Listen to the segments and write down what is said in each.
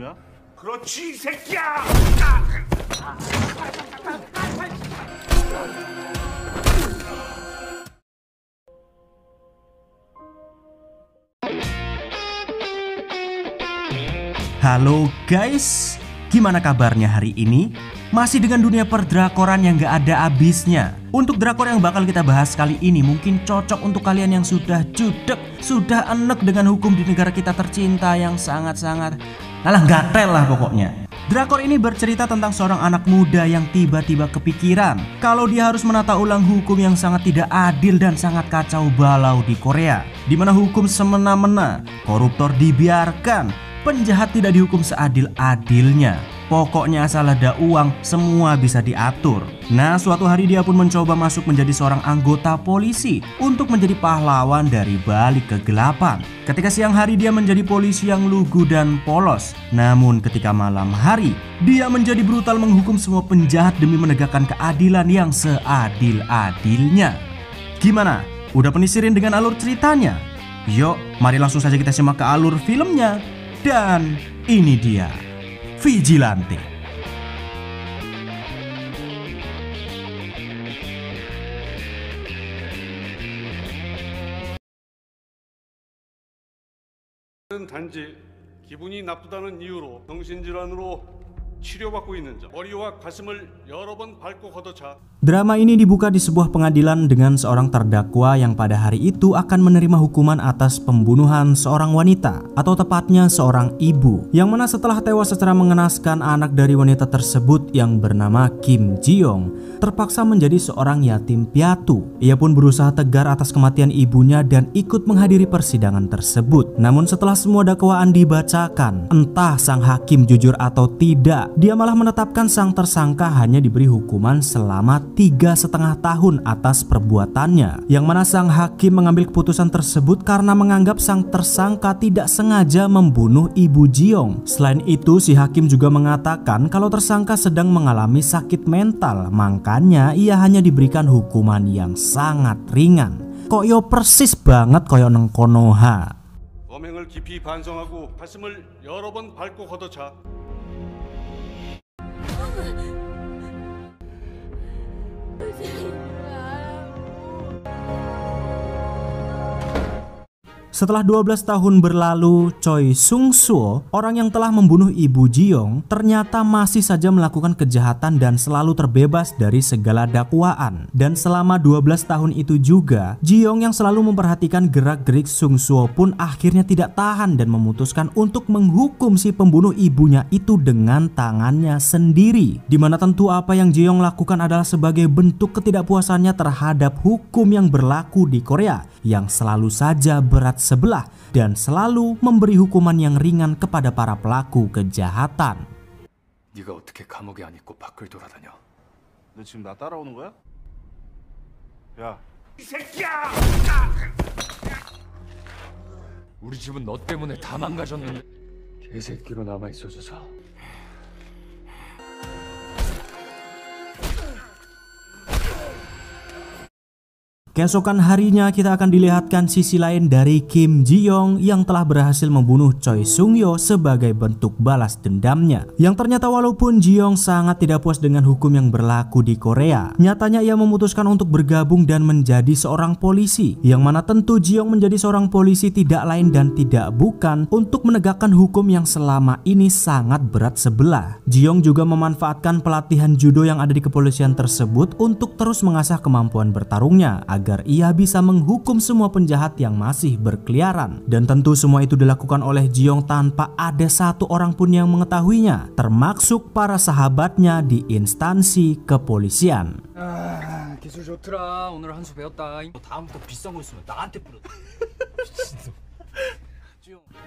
거냐? 그렇지 이 새끼야! Halo guys, gimana kabarnya hari ini? Masih dengan dunia perdrakoran yang gak ada habisnya. Untuk drakor yang bakal kita bahas kali ini mungkin cocok untuk kalian yang sudah judek, sudah enek dengan hukum di negara kita tercinta yang sangat-sangat gatel lah pokoknya. Drakor ini bercerita tentang seorang anak muda yang tiba-tiba kepikiran kalau dia harus menata ulang hukum yang sangat tidak adil dan sangat kacau balau di Korea, di mana hukum semena-mena, koruptor dibiarkan, penjahat tidak dihukum seadil-adilnya. Pokoknya asal ada uang, semua bisa diatur. Nah, suatu hari dia pun mencoba masuk menjadi seorang anggota polisi untuk menjadi pahlawan dari balik kegelapan. Ketika siang hari dia menjadi polisi yang lugu dan polos. Namun ketika malam hari, dia menjadi brutal menghukum semua penjahat demi menegakkan keadilan yang seadil-adilnya. Gimana? Udah penisirin dengan alur ceritanya? Yuk, mari langsung saja kita simak ke alur filmnya. Dan ini dia Vigilante. 단지 기분이 나쁘다는 이유로 정신질환으로 치료받고 있는 자, 머리와 가슴을 여러 번 밟고 걷어차. Drama ini dibuka di sebuah pengadilan dengan seorang terdakwa yang pada hari itu akan menerima hukuman atas pembunuhan seorang wanita, atau tepatnya seorang ibu, yang mana setelah tewas secara mengenaskan, anak dari wanita tersebut yang bernama Kim Ji-young terpaksa menjadi seorang yatim piatu. Ia pun berusaha tegar atas kematian ibunya dan ikut menghadiri persidangan tersebut. Namun setelah semua dakwaan dibacakan, entah sang hakim jujur atau tidak, dia malah menetapkan sang tersangka hanya diberi hukuman selama 3,5 tahun atas perbuatannya, yang mana sang hakim mengambil keputusan tersebut karena menganggap sang tersangka tidak sengaja membunuh ibu Ji-young. Selain itu, si hakim juga mengatakan kalau tersangka sedang mengalami sakit mental, makanya ia hanya diberikan hukuman yang sangat ringan. Koyo persis banget koyo neng Konoha. 범행을 깊이 반성하고 가슴을 여러 번 밟고 걷어차. Setelah 12 tahun berlalu, Choi Sung-soo, orang yang telah membunuh ibu Ji-young, ternyata masih saja melakukan kejahatan dan selalu terbebas dari segala dakwaan. Dan selama 12 tahun itu juga, Ji-young yang selalu memperhatikan gerak-gerik Sung-soo pun akhirnya tidak tahan dan memutuskan untuk menghukum si pembunuh ibunya itu dengan tangannya sendiri. Dimana tentu apa yang Ji-young lakukan adalah sebagai bentuk ketidakpuasannya terhadap hukum yang berlaku di Korea, yang selalu saja berat sebelah dan selalu memberi hukuman yang ringan kepada para pelaku kejahatan. 네가 어떻게 감옥에 안 있고 밖을 돌아다녀? 너 지금 나 따라오는 거야? 야, 이 새끼야! 우리 집은 너 때문에 다 망가졌는데 개새끼로 남아 있어줘서. Keesokan harinya kita akan dilihatkan sisi lain dari Kim Ji-young yang telah berhasil membunuh Choi Sung-yo sebagai bentuk balas dendamnya. Yang ternyata walaupun Ji-young sangat tidak puas dengan hukum yang berlaku di Korea, nyatanya ia memutuskan untuk bergabung dan menjadi seorang polisi. Yang mana tentu Ji-young menjadi seorang polisi tidak lain dan tidak bukan untuk menegakkan hukum yang selama ini sangat berat sebelah. Ji-young juga memanfaatkan pelatihan judo yang ada di kepolisian tersebut untuk terus mengasah kemampuan bertarungnya agar ia bisa menghukum semua penjahat yang masih berkeliaran. Dan tentu semua itu dilakukan oleh Ji-young tanpa ada satu orang pun yang mengetahuinya, termasuk para sahabatnya di instansi kepolisian. 기술 좋더라. 오늘 한 수 배웠다. 다음부터 비싼 거 있으면 나한테 뿌려.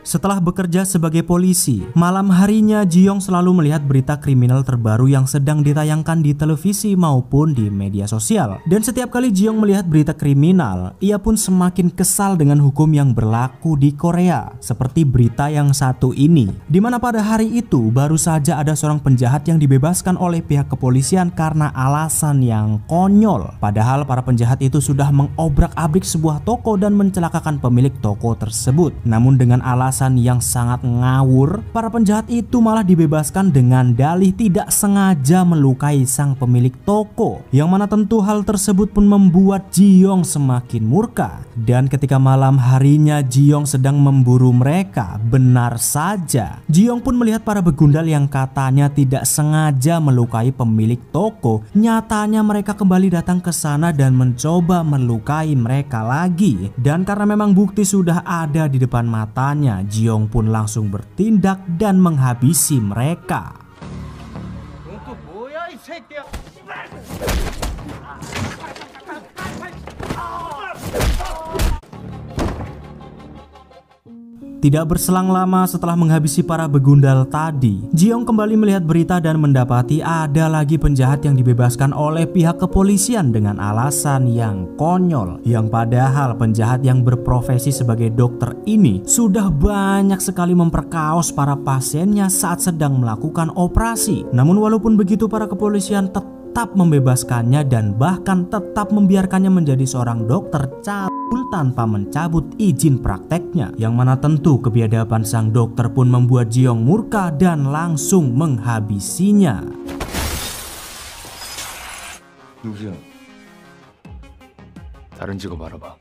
Setelah bekerja sebagai polisi, malam harinya Ji-young selalu melihat berita kriminal terbaru yang sedang ditayangkan di televisi maupun di media sosial. Dan setiap kali Ji-young melihat berita kriminal, ia pun semakin kesal dengan hukum yang berlaku di Korea. Seperti berita yang satu ini, dimana pada hari itu baru saja ada seorang penjahat yang dibebaskan oleh pihak kepolisian karena alasan yang konyol. Padahal para penjahat itu sudah mengobrak-abrik sebuah toko dan mencelakakan pemilik toko tersebut. Namun dengan alasan alasan yang sangat ngawur, para penjahat itu malah dibebaskan dengan dalih tidak sengaja melukai sang pemilik toko, yang mana tentu hal tersebut pun membuat Ji-yong semakin murka. Dan ketika malam harinya Ji-yong sedang memburu mereka, benar saja Ji-yong pun melihat para begundal yang katanya tidak sengaja melukai pemilik toko. Nyatanya mereka kembali datang ke sana dan mencoba melukai mereka lagi. Dan karena memang bukti sudah ada di depan matanya, Ji-yong pun langsung bertindak dan menghabisi mereka. Tidak berselang lama setelah menghabisi para begundal tadi, Ji-yong kembali melihat berita dan mendapati ada lagi penjahat yang dibebaskan oleh pihak kepolisian dengan alasan yang konyol. Yang padahal penjahat yang berprofesi sebagai dokter ini sudah banyak sekali memperkaos para pasiennya saat sedang melakukan operasi. Namun walaupun begitu, para kepolisian tetap membebaskannya dan bahkan tetap membiarkannya menjadi seorang dokter cabul tanpa mencabut izin prakteknya, yang mana tentu kebiadaban sang dokter pun membuat Ji-yong murka dan langsung menghabisinya. 누구세요? 다른 직업 알아봐.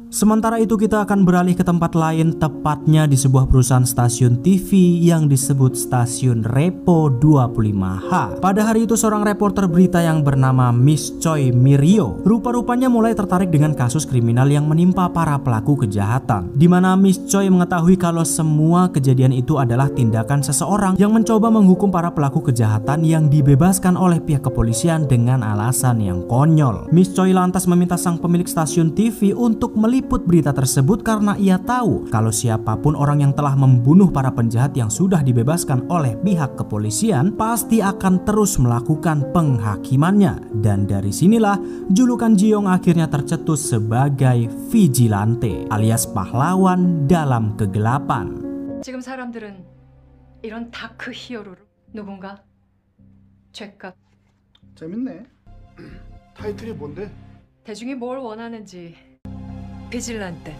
Sementara itu kita akan beralih ke tempat lain, tepatnya di sebuah perusahaan stasiun TV yang disebut stasiun Repo 25H. Pada hari itu seorang reporter berita yang bernama Miss Choi Mirio rupa-rupanya mulai tertarik dengan kasus kriminal yang menimpa para pelaku kejahatan, di mana Miss Choi mengetahui kalau semua kejadian itu adalah tindakan seseorang yang mencoba menghukum para pelaku kejahatan yang dibebaskan oleh pihak kepolisian dengan alasan yang konyol. Miss Choi lantas meminta sang pemilik stasiun TV untuk meliput berita tersebut karena ia tahu kalau siapapun orang yang telah membunuh para penjahat yang sudah dibebaskan oleh pihak kepolisian pasti akan terus melakukan penghakimannya. Dan dari sinilah julukan Ji-yong akhirnya tercetus sebagai vigilante alias pahlawan dalam kegelapan. 지금 사람들은 이런 다크 히어로를 누군가 죄값 재밌네. 타이틀이 뭔데? 대중이 뭘 원하는지 비질란테.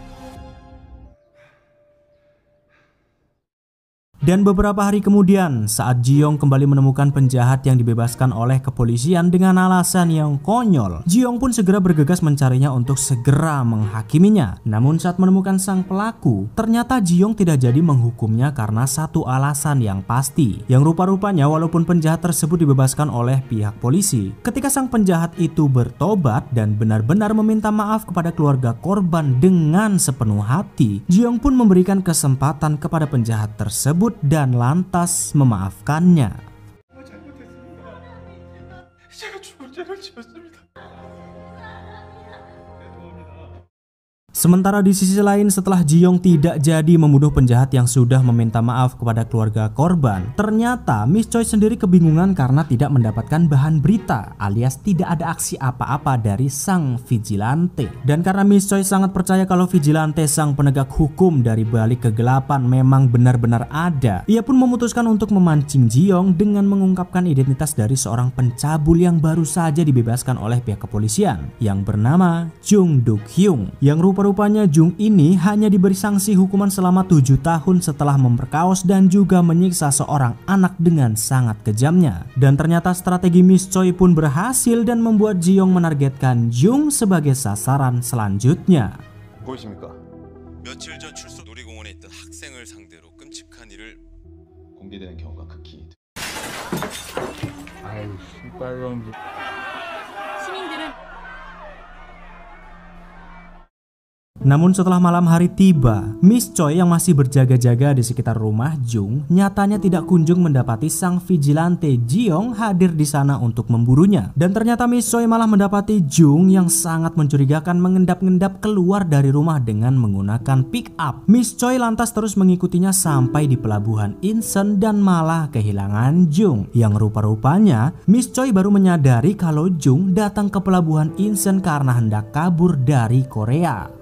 Dan beberapa hari kemudian, saat Ji-yong kembali menemukan penjahat yang dibebaskan oleh kepolisian dengan alasan yang konyol, Ji-yong pun segera bergegas mencarinya untuk segera menghakiminya. Namun saat menemukan sang pelaku, ternyata Ji-yong tidak jadi menghukumnya karena satu alasan yang pasti, yang rupa-rupanya walaupun penjahat tersebut dibebaskan oleh pihak polisi, ketika sang penjahat itu bertobat dan benar-benar meminta maaf kepada keluarga korban dengan sepenuh hati, Ji-yong pun memberikan kesempatan kepada penjahat tersebut dan lantas memaafkannya. Sementara di sisi lain, setelah Ji-yong tidak jadi membunuh penjahat yang sudah meminta maaf kepada keluarga korban, ternyata Miss Choi sendiri kebingungan karena tidak mendapatkan bahan berita alias tidak ada aksi apa-apa dari sang vigilante. Dan karena Miss Choi sangat percaya kalau vigilante sang penegak hukum dari balik kegelapan memang benar-benar ada, ia pun memutuskan untuk memancing Ji-yong dengan mengungkapkan identitas dari seorang pencabul yang baru saja dibebaskan oleh pihak kepolisian yang bernama Jung Duk-hyung, yang rupa-rupanya Jung ini hanya diberi sanksi hukuman selama 7 tahun setelah memperkaos dan juga menyiksa seorang anak dengan sangat kejamnya. Dan ternyata strategi Miss Choi pun berhasil dan membuat Ji-yong menargetkan Jung sebagai sasaran selanjutnya. 보이십니까? 며칠 전 출소 놀이공원에 있던 학생을 상대로 끔찍한 일을 공개되는 경우가 극히 아유, 씨발놈. 시민들은 Namun setelah malam hari tiba, Miss Choi yang masih berjaga-jaga di sekitar rumah Jung nyatanya tidak kunjung mendapati sang vigilante Ji-yong hadir di sana untuk memburunya. Dan ternyata Miss Choi malah mendapati Jung yang sangat mencurigakan mengendap-endap keluar dari rumah dengan menggunakan pick up. Miss Choi lantas terus mengikutinya sampai di pelabuhan Incheon dan malah kehilangan Jung, yang rupa-rupanya Miss Choi baru menyadari kalau Jung datang ke pelabuhan Incheon karena hendak kabur dari Korea.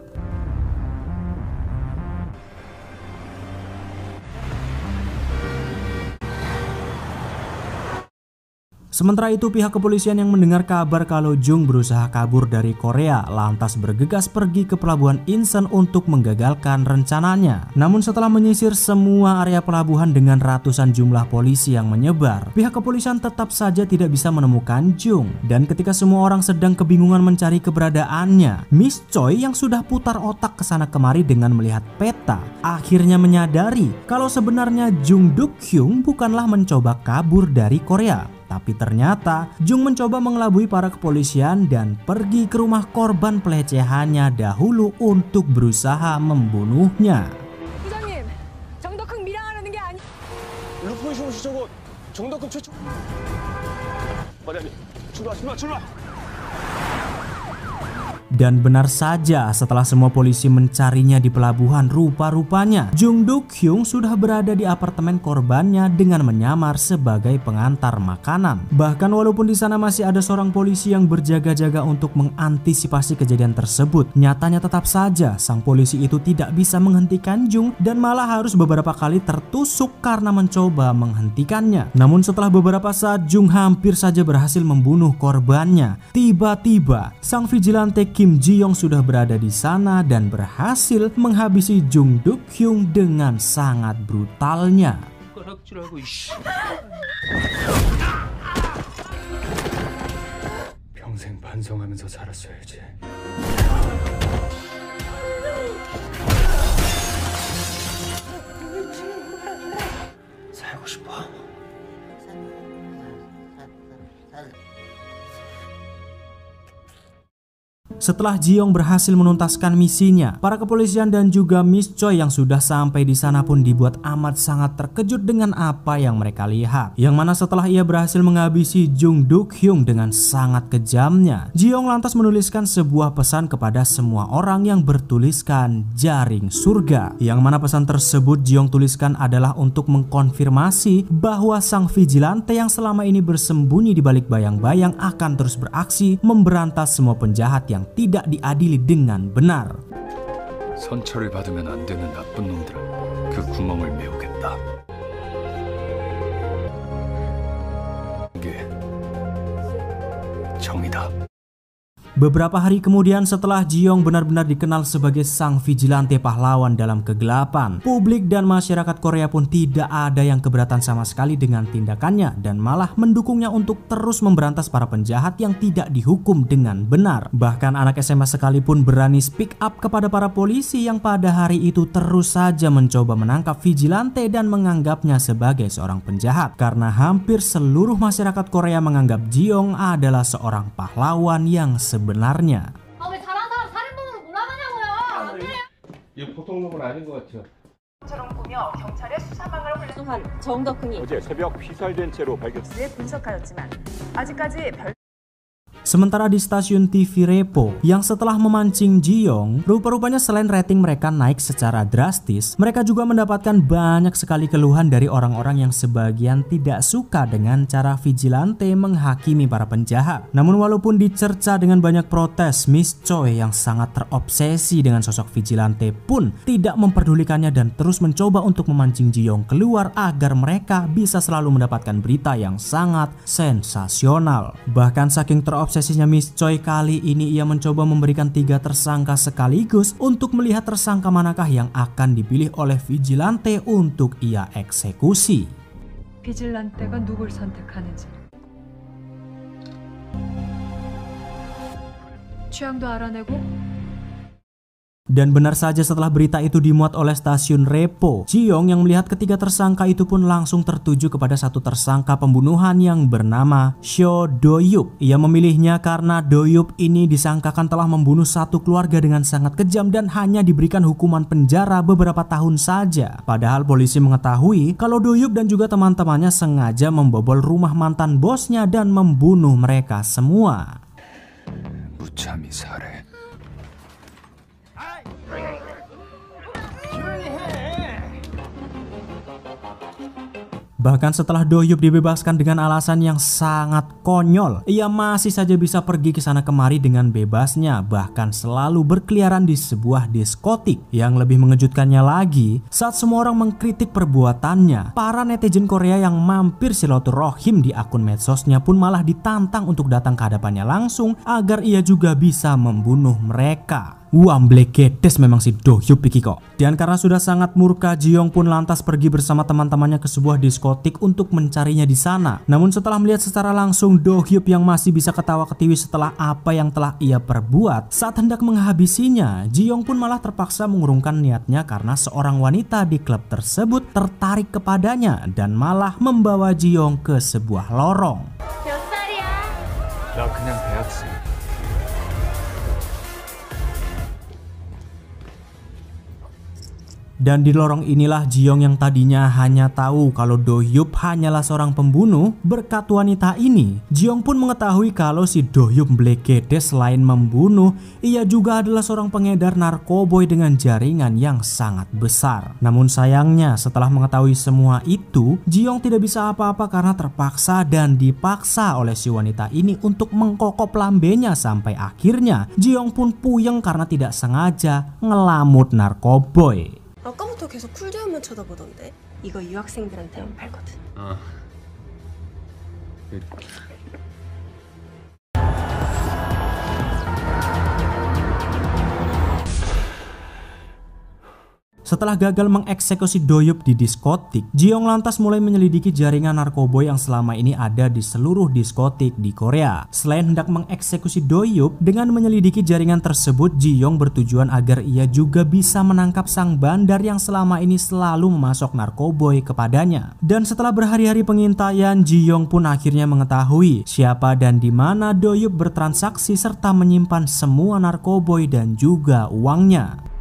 Sementara itu pihak kepolisian yang mendengar kabar kalau Jung berusaha kabur dari Korea lantas bergegas pergi ke pelabuhan Incheon untuk menggagalkan rencananya. Namun setelah menyisir semua area pelabuhan dengan ratusan jumlah polisi yang menyebar, pihak kepolisian tetap saja tidak bisa menemukan Jung. Dan ketika semua orang sedang kebingungan mencari keberadaannya, Miss Choi yang sudah putar otak kesana kemari dengan melihat peta akhirnya menyadari kalau sebenarnya Jung Duk-hyung bukanlah mencoba kabur dari Korea. Tapi ternyata Jung mencoba mengelabui para kepolisian dan pergi ke rumah korban pelecehannya dahulu untuk berusaha membunuhnya. 부장님, 정덕흥 밀항하려는 게 아니. 루포이 시저고 정덕근 최초. 과장님, 출발. Dan benar saja setelah semua polisi mencarinya di pelabuhan, rupa-rupanya Jung Duk-hyung sudah berada di apartemen korbannya dengan menyamar sebagai pengantar makanan. Bahkan walaupun di sana masih ada seorang polisi yang berjaga-jaga untuk mengantisipasi kejadian tersebut, nyatanya tetap saja sang polisi itu tidak bisa menghentikan Jung dan malah harus beberapa kali tertusuk karena mencoba menghentikannya. Namun setelah beberapa saat Jung hampir saja berhasil membunuh korbannya, tiba-tiba sang vigilante Kim Ji-young sudah berada di sana dan berhasil menghabisi Jung Duk-hyung dengan sangat brutalnya. 평생 반성하면서 살았어야지. 살고 싶어. Setelah Ji-young berhasil menuntaskan misinya, para kepolisian dan juga Miss Choi yang sudah sampai di sana pun dibuat amat sangat terkejut dengan apa yang mereka lihat. Yang mana setelah ia berhasil menghabisi Jung Duk-hyung dengan sangat kejamnya, Ji-young lantas menuliskan sebuah pesan kepada semua orang yang bertuliskan jaring surga. Yang mana pesan tersebut Ji-young tuliskan adalah untuk mengkonfirmasi bahwa sang vigilante yang selama ini bersembunyi di balik bayang-bayang akan terus beraksi memberantas semua penjahat yang tidak diadili dengan benar. 선처를 받으면 안 되는 나쁜 놈들아, 그 구멍을 메우겠다. 이게 정의다. Beberapa hari kemudian setelah Ji-young benar-benar dikenal sebagai sang vigilante pahlawan dalam kegelapan, publik dan masyarakat Korea pun tidak ada yang keberatan sama sekali dengan tindakannya dan malah mendukungnya untuk terus memberantas para penjahat yang tidak dihukum dengan benar. Bahkan anak SMA sekalipun berani speak up kepada para polisi yang pada hari itu terus saja mencoba menangkap vigilante dan menganggapnya sebagai seorang penjahat, karena hampir seluruh masyarakat Korea menganggap Ji-young adalah seorang pahlawan yang sebenarnya. 왜 잘한 사람 살인범으로 몰아가냐고요. 이거 보통 놈은 아닌 것 같아요. 처럼 꾸며 경찰의 수사망을 한 정덕흥이 어제 새벽 피살된 채로 발견. 분석하였지만 아직까지 별 Sementara di stasiun TV Repo yang setelah memancing Ji-young, rupa-rupanya selain rating mereka naik secara drastis, mereka juga mendapatkan banyak sekali keluhan dari orang-orang yang sebagian tidak suka dengan cara vigilante menghakimi para penjahat. Namun walaupun dicerca dengan banyak protes, Miss Choi yang sangat terobsesi dengan sosok vigilante pun tidak memperdulikannya dan terus mencoba untuk memancing Ji-young keluar agar mereka bisa selalu mendapatkan berita yang sangat sensasional. Bahkan saking terobsesinya Miss Choi, kali ini ia mencoba memberikan 3 tersangka sekaligus untuk melihat tersangka manakah yang akan dipilih oleh vigilante untuk ia eksekusi. 비질란테가 누굴 선택하는지 취향도 알아내고. Dan benar saja setelah berita itu dimuat oleh stasiun Repo, Ji-young yang melihat ketiga tersangka itu pun langsung tertuju kepada satu tersangka pembunuhan yang bernama Seo Do-yup. Ia memilihnya karena Do-yup ini disangkakan telah membunuh satu keluarga dengan sangat kejam dan hanya diberikan hukuman penjara beberapa tahun saja. Padahal polisi mengetahui kalau Do-yup dan juga teman-temannya sengaja membobol rumah mantan bosnya dan membunuh mereka semua. 무참히 살해. Bahkan setelah Do-hyuk dibebaskan dengan alasan yang sangat konyol, ia masih saja bisa pergi ke sana kemari dengan bebasnya, bahkan selalu berkeliaran di sebuah diskotik. Yang lebih mengejutkannya lagi, saat semua orang mengkritik perbuatannya, para netizen Korea yang mampir silaturahim di akun medsosnya pun malah ditantang untuk datang ke hadapannya langsung agar ia juga bisa membunuh mereka. Wamble gedes memang si Do-hyuk iki kok. Dan karena sudah sangat murka, Ji-young pun lantas pergi bersama teman-temannya ke sebuah diskotik untuk mencarinya di sana. Namun setelah melihat secara langsung Do-hyuk yang masih bisa ketawa-ketiwi setelah apa yang telah ia perbuat, saat hendak menghabisinya, Ji-young pun malah terpaksa mengurungkan niatnya karena seorang wanita di klub tersebut tertarik kepadanya dan malah membawa Ji-young ke sebuah lorong. 몇 살이야? 나 그냥 대학생. Dan di lorong inilah Ji-young yang tadinya hanya tahu kalau Do-hyuk hanyalah seorang pembunuh, berkat wanita ini, Ji-young pun mengetahui kalau si Do-hyuk Mblegede selain membunuh, ia juga adalah seorang pengedar narkoboy dengan jaringan yang sangat besar. Namun sayangnya setelah mengetahui semua itu, Ji-young tidak bisa apa-apa karena terpaksa dan dipaksa oleh si wanita ini untuk mengkokop lambenya sampai akhirnya Ji-young pun puyeng karena tidak sengaja ngelamut narkoboy. 아까부터 계속 쿨제어만 쳐다보던데. 이거 유학생들한테만 팔거든. Setelah gagal mengeksekusi Do-hyuk di diskotik, Ji-young lantas mulai menyelidiki jaringan narkoboy yang selama ini ada di seluruh diskotik di Korea. Selain hendak mengeksekusi Do-hyuk, dengan menyelidiki jaringan tersebut, Ji-young bertujuan agar ia juga bisa menangkap sang bandar yang selama ini selalu memasok narkoboy kepadanya. Dan setelah berhari-hari pengintaian, Ji-young pun akhirnya mengetahui siapa dan di mana Do-hyuk bertransaksi serta menyimpan semua narkoboy dan juga uangnya.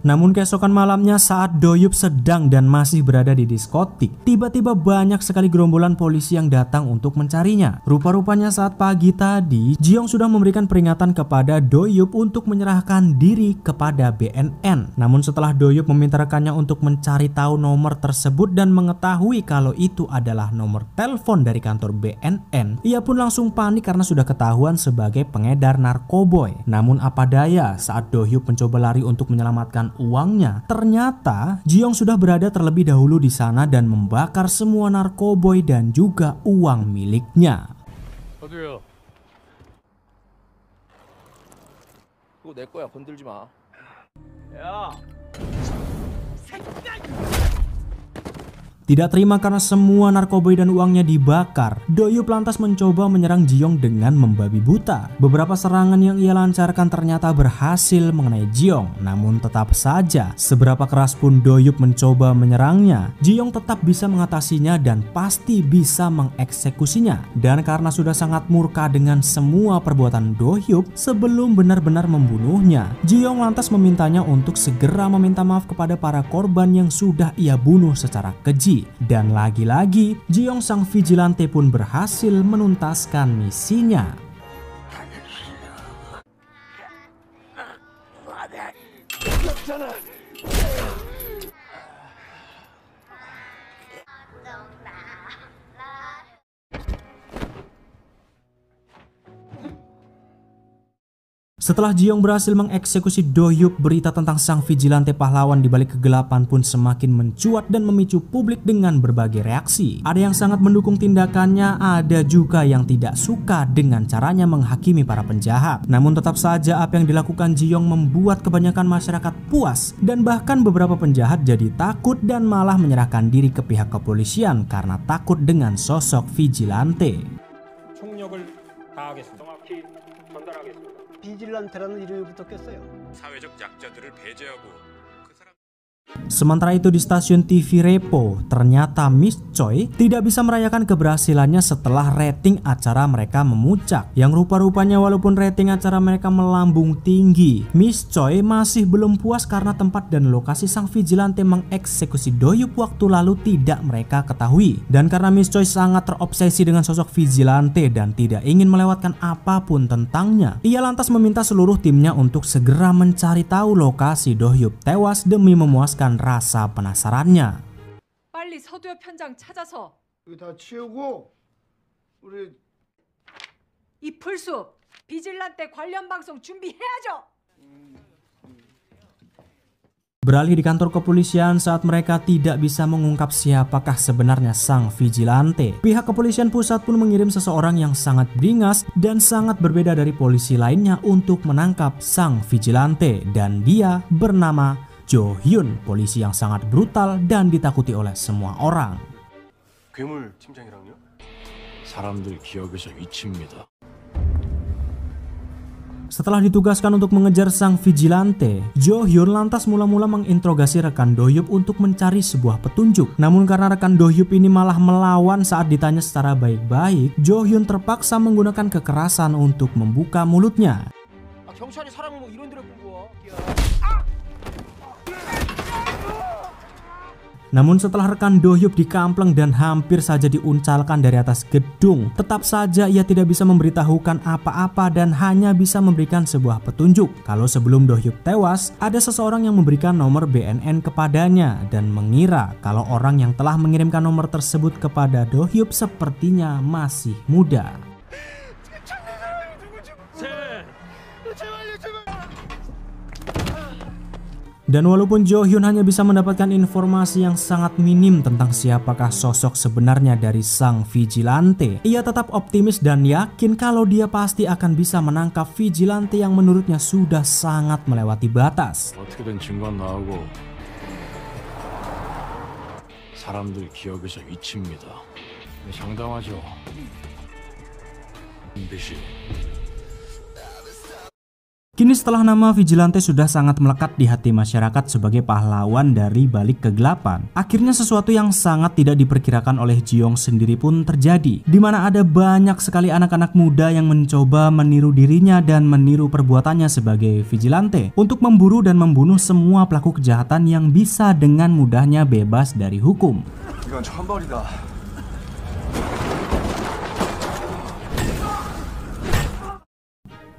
Namun keesokan malamnya saat Do-hyuk sedang dan masih berada di diskotik, tiba-tiba banyak sekali gerombolan polisi yang datang untuk mencarinya. Rupa-rupanya saat pagi tadi, Ji-young sudah memberikan peringatan kepada Do-hyuk untuk menyerahkan diri kepada BNN. Namun setelah Do-hyuk meminta rekannya untuk mencari tahu nomor tersebut dan mengetahui kalau itu adalah nomor telepon dari kantor BNN, ia pun langsung panik karena sudah ketahuan sebagai pengedar narkoboy. Namun apa daya, saat Do-hyuk mencoba lari untuk menyelamatkan uangnya, ternyata Ji-young sudah berada terlebih dahulu di sana dan membakar semua narkoboy dan juga uang miliknya. 저도요. 그거 내 거야. 건들지 마. 야. Tidak terima karena semua narkoboy dan uangnya dibakar, Do-hyuk lantas mencoba menyerang Ji-young dengan membabi buta. Beberapa serangan yang ia lancarkan ternyata berhasil mengenai Ji-young. Namun tetap saja, seberapa keras pun Do-hyuk mencoba menyerangnya, Ji-young tetap bisa mengatasinya dan pasti bisa mengeksekusinya. Dan karena sudah sangat murka dengan semua perbuatan Do-hyuk sebelum benar-benar membunuhnya, Ji-young lantas memintanya untuk segera meminta maaf kepada para korban yang sudah ia bunuh secara keji. Dan lagi-lagi, Ji-young sang vigilante pun berhasil menuntaskan misinya. Setelah Ji-young berhasil mengeksekusi Do-hyuk, berita tentang sang vigilante pahlawan di balik kegelapan pun semakin mencuat dan memicu publik dengan berbagai reaksi. Ada yang sangat mendukung tindakannya, ada juga yang tidak suka dengan caranya menghakimi para penjahat. Namun tetap saja apa yang dilakukan Ji-young membuat kebanyakan masyarakat puas dan bahkan beberapa penjahat jadi takut dan malah menyerahkan diri ke pihak kepolisian karena takut dengan sosok vigilante. 총력을 다하겠습니다. 정확히 전달하겠습니다. 비질란테라는 이름이 붙었겠어요. 사회적 약자들을 배제하고 그 사람 Sementara itu di stasiun TV Repo, ternyata Miss Choi tidak bisa merayakan keberhasilannya setelah rating acara mereka memuncak. Yang rupa-rupanya walaupun rating acara mereka melambung tinggi, Miss Choi masih belum puas karena tempat dan lokasi sang vigilante mengeksekusi Do-hyuk waktu lalu tidak mereka ketahui. Dan karena Miss Choi sangat terobsesi dengan sosok vigilante dan tidak ingin melewatkan apapun tentangnya, ia lantas meminta seluruh timnya untuk segera mencari tahu lokasi Do-hyuk tewas demi memuaskan rasa penasarannya. 빨리 서두엽 현장 찾아서 이거 다 치우고 우리 이 풀숲 비질란테 관련 방송 준비해야죠. Beralih di kantor kepolisian saat mereka tidak bisa mengungkap siapakah sebenarnya sang vigilante. Pihak kepolisian pusat pun mengirim seseorang yang sangat beringas dan sangat berbeda dari polisi lainnya untuk menangkap sang vigilante, dan dia bernama Jo Hyun, polisi yang sangat brutal dan ditakuti oleh semua orang. 괴물 팀장이랑요? 사람들 기억에서 잊힙니다. Setelah ditugaskan untuk mengejar sang vigilante, Jo Hyun lantas mula-mula menginterogasi rekan Do-hyuk untuk mencari sebuah petunjuk. Namun karena rekan Do-hyuk ini malah melawan saat ditanya secara baik-baik, Jo Hyun terpaksa menggunakan kekerasan untuk membuka mulutnya. 경찰이 사람을 뭐 이런 데로 끌고 와. Namun setelah rekan Do-hyuk dikampleng dan hampir saja diuncalkan dari atas gedung, tetap saja ia tidak bisa memberitahukan apa-apa dan hanya bisa memberikan sebuah petunjuk. Kalau sebelum Do-hyuk tewas, ada seseorang yang memberikan nomor BNN kepadanya dan mengira kalau orang yang telah mengirimkan nomor tersebut kepada Do-hyuk sepertinya masih muda. Dan walaupun Jo Hyun hanya bisa mendapatkan informasi yang sangat minim tentang siapakah sosok sebenarnya dari sang vigilante, ia tetap optimis dan yakin kalau dia pasti akan bisa menangkap vigilante yang menurutnya sudah sangat melewati batas. 어떻게든 증거 나오고 사람들 기억에서 잊힙니다. 상당하죠. 임비씨. Kini setelah nama vigilante sudah sangat melekat di hati masyarakat sebagai pahlawan dari balik kegelapan, akhirnya sesuatu yang sangat tidak diperkirakan oleh Ji-young sendiri pun terjadi, di mana ada banyak sekali anak-anak muda yang mencoba meniru dirinya dan meniru perbuatannya sebagai vigilante untuk memburu dan membunuh semua pelaku kejahatan yang bisa dengan mudahnya bebas dari hukum. 이건 천벌이다.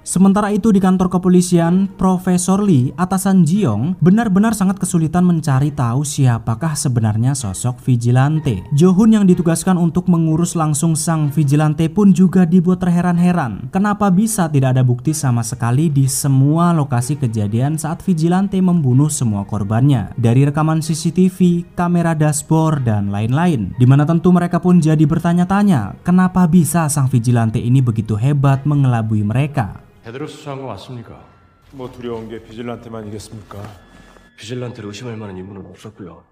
Sementara itu di kantor kepolisian, Profesor Lee, atasan Ji-young, benar-benar sangat kesulitan mencari tahu siapakah sebenarnya sosok vigilante. Jo-hun yang ditugaskan untuk mengurus langsung sang vigilante pun juga dibuat terheran-heran. Kenapa bisa tidak ada bukti sama sekali di semua lokasi kejadian saat vigilante membunuh semua korbannya. Dari rekaman CCTV, kamera dashboard, dan lain-lain. Dimana tentu mereka pun jadi bertanya-tanya, kenapa bisa sang vigilante ini begitu hebat mengelabui mereka. 제대로 수사한 거 맞습니까? 뭐 두려운 게 비질란테만이겠습니까? 비질란테를 의심할 만한 인물은 없었고요.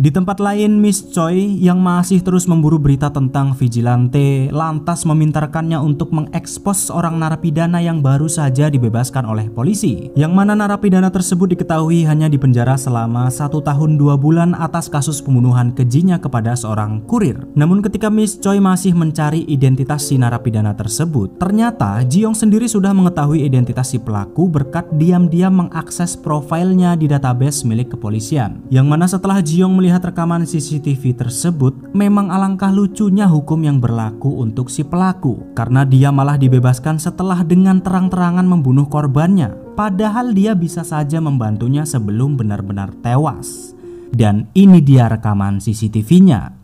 Di tempat lain, Miss Choi yang masih terus memburu berita tentang vigilante lantas meminta rekannya untuk mengekspos seorang narapidana yang baru saja dibebaskan oleh polisi, yang mana narapidana tersebut diketahui hanya dipenjara selama 1 tahun 2 bulan atas kasus pembunuhan kejinya kepada seorang kurir. Namun ketika Miss Choi masih mencari identitas si narapidana tersebut, ternyata Ji-young sendiri sudah mengetahui identitas si pelaku berkat diam-diam mengakses profilnya di database milik kepolisian, yang mana setelah Ji-young melihat rekaman CCTV tersebut, memang alangkah lucunya hukum yang berlaku untuk si pelaku, karena dia malah dibebaskan setelah dengan terang-terangan membunuh korbannya, padahal dia bisa saja membantunya sebelum benar-benar tewas. Dan ini dia rekaman CCTV-nya.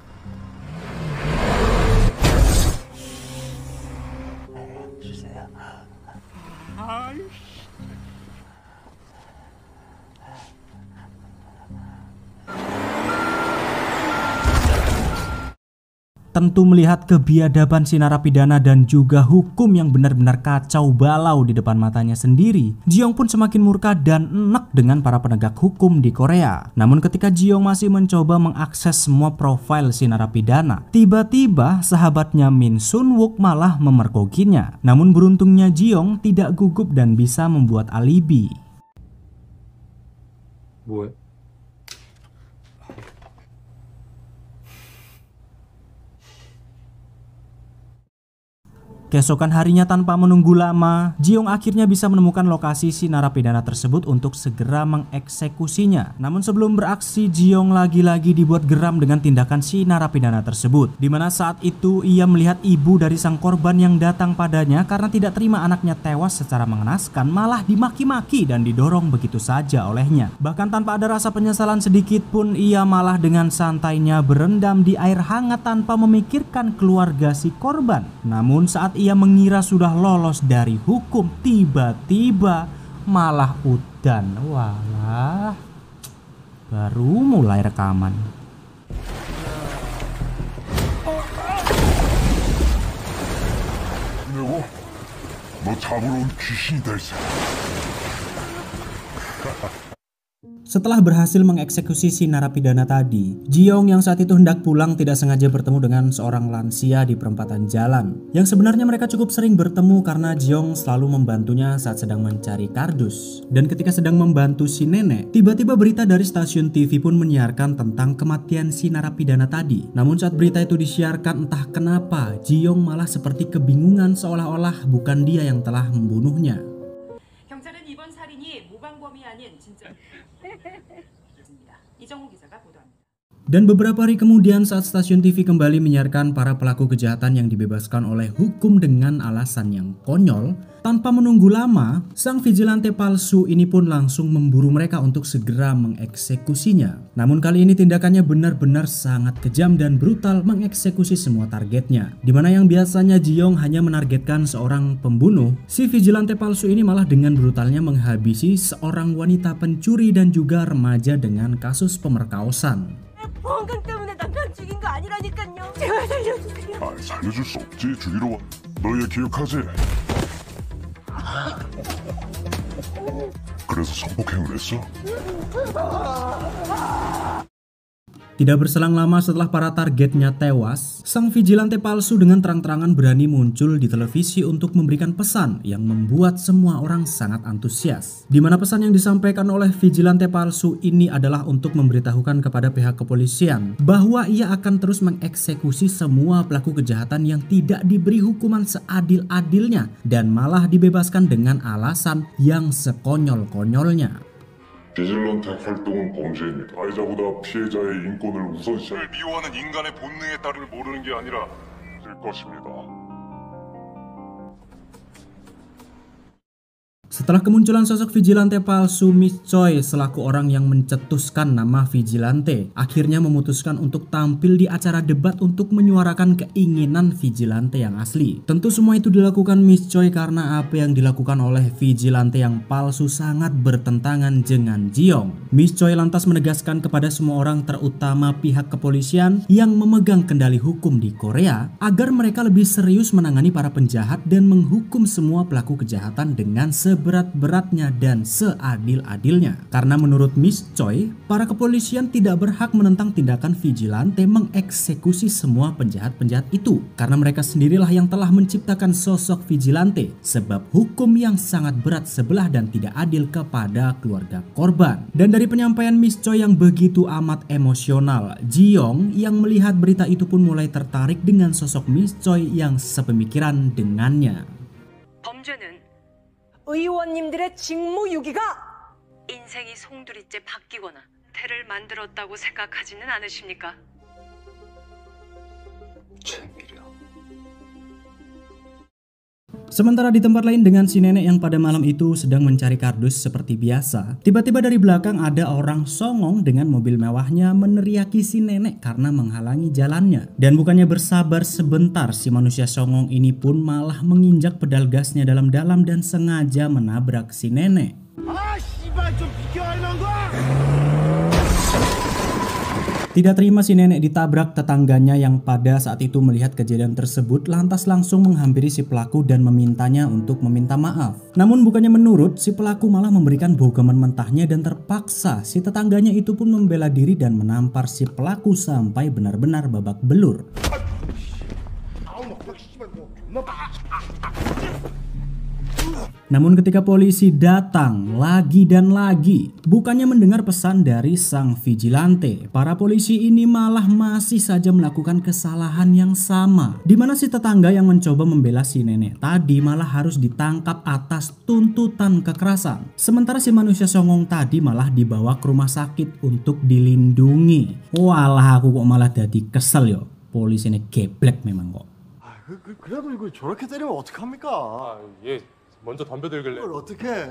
Tentu melihat kebiadaban si narapidana dan juga hukum yang benar-benar kacau balau di depan matanya sendiri, Ji-young pun semakin murka dan enek dengan para penegak hukum di Korea. Namun ketika Ji-young masih mencoba mengakses semua profil si narapidana, tiba-tiba sahabatnya Min Sun-wook malah memergokinya. Namun beruntungnya Ji-young tidak gugup dan bisa membuat alibi. 뭐해? Keesokan harinya tanpa menunggu lama, Ji-yong akhirnya bisa menemukan lokasi si narapidana tersebut untuk segera mengeksekusinya. Namun sebelum beraksi, Ji-yong lagi-lagi dibuat geram dengan tindakan si narapidana tersebut. Dimana saat itu ia melihat ibu dari sang korban yang datang padanya karena tidak terima anaknya tewas secara mengenaskan, malah dimaki-maki dan didorong begitu saja olehnya. Bahkan tanpa ada rasa penyesalan sedikit pun, ia malah dengan santainya berendam di air hangat tanpa memikirkan keluarga si korban. Namun saat ia mengira sudah lolos dari hukum, tiba-tiba malah udan. Walah, baru mulai rekaman. 너 잡으러 온 귀신이 다 있어. Setelah berhasil mengeksekusi si narapidana tadi, Ji-yong yang saat itu hendak pulang tidak sengaja bertemu dengan seorang lansia di perempatan jalan. Yang sebenarnya mereka cukup sering bertemu karena Ji-yong selalu membantunya saat sedang mencari kardus. Dan ketika sedang membantu si nenek, tiba-tiba berita dari stasiun TV pun menyiarkan tentang kematian si narapidana tadi. Namun saat berita itu disiarkan, entah kenapa Ji-yong malah seperti kebingungan seolah-olah bukan dia yang telah membunuhnya. 경찰은 이번 살인이 모방범이 아닌 진짜 이정우 기자가 보도합니다. Dan beberapa hari kemudian saat stasiun TV kembali menyiarkan para pelaku kejahatan yang dibebaskan oleh hukum dengan alasan yang konyol, tanpa menunggu lama, sang vigilante palsu ini pun langsung memburu mereka untuk segera mengeksekusinya. Namun kali ini tindakannya benar-benar sangat kejam dan brutal, mengeksekusi semua targetnya. Dimana yang biasanya Ji-yong hanya menargetkan seorang pembunuh, si vigilante palsu ini malah dengan brutalnya menghabisi seorang wanita pencuri dan juga remaja dengan kasus pemerkosaan. 보안관 때문에 남편 죽인 거 아니라니까요. 제발 살려주세요. 아, 살려줄 수 없지. 죽이러 와. 너 얘 기억하지? 그래서 성폭행을 했어? Tidak berselang lama setelah para targetnya tewas, sang vigilante palsu dengan terang-terangan berani muncul di televisi untuk memberikan pesan yang membuat semua orang sangat antusias. Di mana pesan yang disampaikan oleh vigilante palsu ini adalah untuk memberitahukan kepada pihak kepolisian bahwa ia akan terus mengeksekusi semua pelaku kejahatan yang tidak diberi hukuman seadil-adilnya dan malah dibebaskan dengan alasan yang sekonyol-konyolnya. 비질런테 활동은 범죄입니다. 가해자보다 피해자의 인권을 우선시하는 미워하는 인간의 본능에 따를 모르는 게 아니라 될 것입니다. Setelah kemunculan sosok vigilante palsu, Miss Choi selaku orang yang mencetuskan nama vigilante akhirnya memutuskan untuk tampil di acara debat untuk menyuarakan keinginan vigilante yang asli. Tentu semua itu dilakukan Miss Choi karena apa yang dilakukan oleh vigilante yang palsu sangat bertentangan dengan Ji-yong. Miss Choi lantas menegaskan kepada semua orang, terutama pihak kepolisian yang memegang kendali hukum di Korea, agar mereka lebih serius menangani para penjahat dan menghukum semua pelaku kejahatan dengan seberat-beratnya dan seadil-adilnya. Karena menurut Miss Choi, para kepolisian tidak berhak menentang tindakan vigilante mengeksekusi semua penjahat-penjahat itu, karena mereka sendirilah yang telah menciptakan sosok vigilante, sebab hukum yang sangat berat sebelah dan tidak adil kepada keluarga korban. Dan dari penyampaian Miss Choi yang begitu amat emosional, Ji-yong yang melihat berita itu pun mulai tertarik dengan sosok Miss Choi yang sepemikiran dengannya. 범죄는 의원님들의 직무유기가 인생이 송두리째 바뀌거나 태를 만들었다고 생각하지는 않으십니까? Sementara di tempat lain dengan si nenek yang pada malam itu sedang mencari kardus seperti biasa, tiba-tiba dari belakang ada orang songong dengan mobil mewahnya meneriaki si nenek karena menghalangi jalannya. Dan bukannya bersabar sebentar, si manusia songong ini pun malah menginjak pedal gasnya dalam-dalam dan sengaja menabrak si nenek. Tidak terima si nenek ditabrak, tetangganya yang pada saat itu melihat kejadian tersebut lantas langsung menghampiri si pelaku dan memintanya untuk meminta maaf. Namun bukannya menurut, si pelaku malah memberikan bogoman mentahnya dan terpaksa si tetangganya itu pun membela diri dan menampar si pelaku sampai benar-benar babak belur. Namun ketika polisi datang lagi dan lagi, bukannya mendengar pesan dari sang vigilante, para polisi ini malah masih saja melakukan kesalahan yang sama, di mana si tetangga yang mencoba membela si nenek tadi malah harus ditangkap atas tuntutan kekerasan. Sementara si manusia songong tadi malah dibawa ke rumah sakit untuk dilindungi. Walah, aku kok malah jadi kesel yo. Polisi ini geblek memang kok. 그래도 이거 저렇게 때리면 어떡합니까? 얘 먼저 담배 들길래. 이걸 어떻게?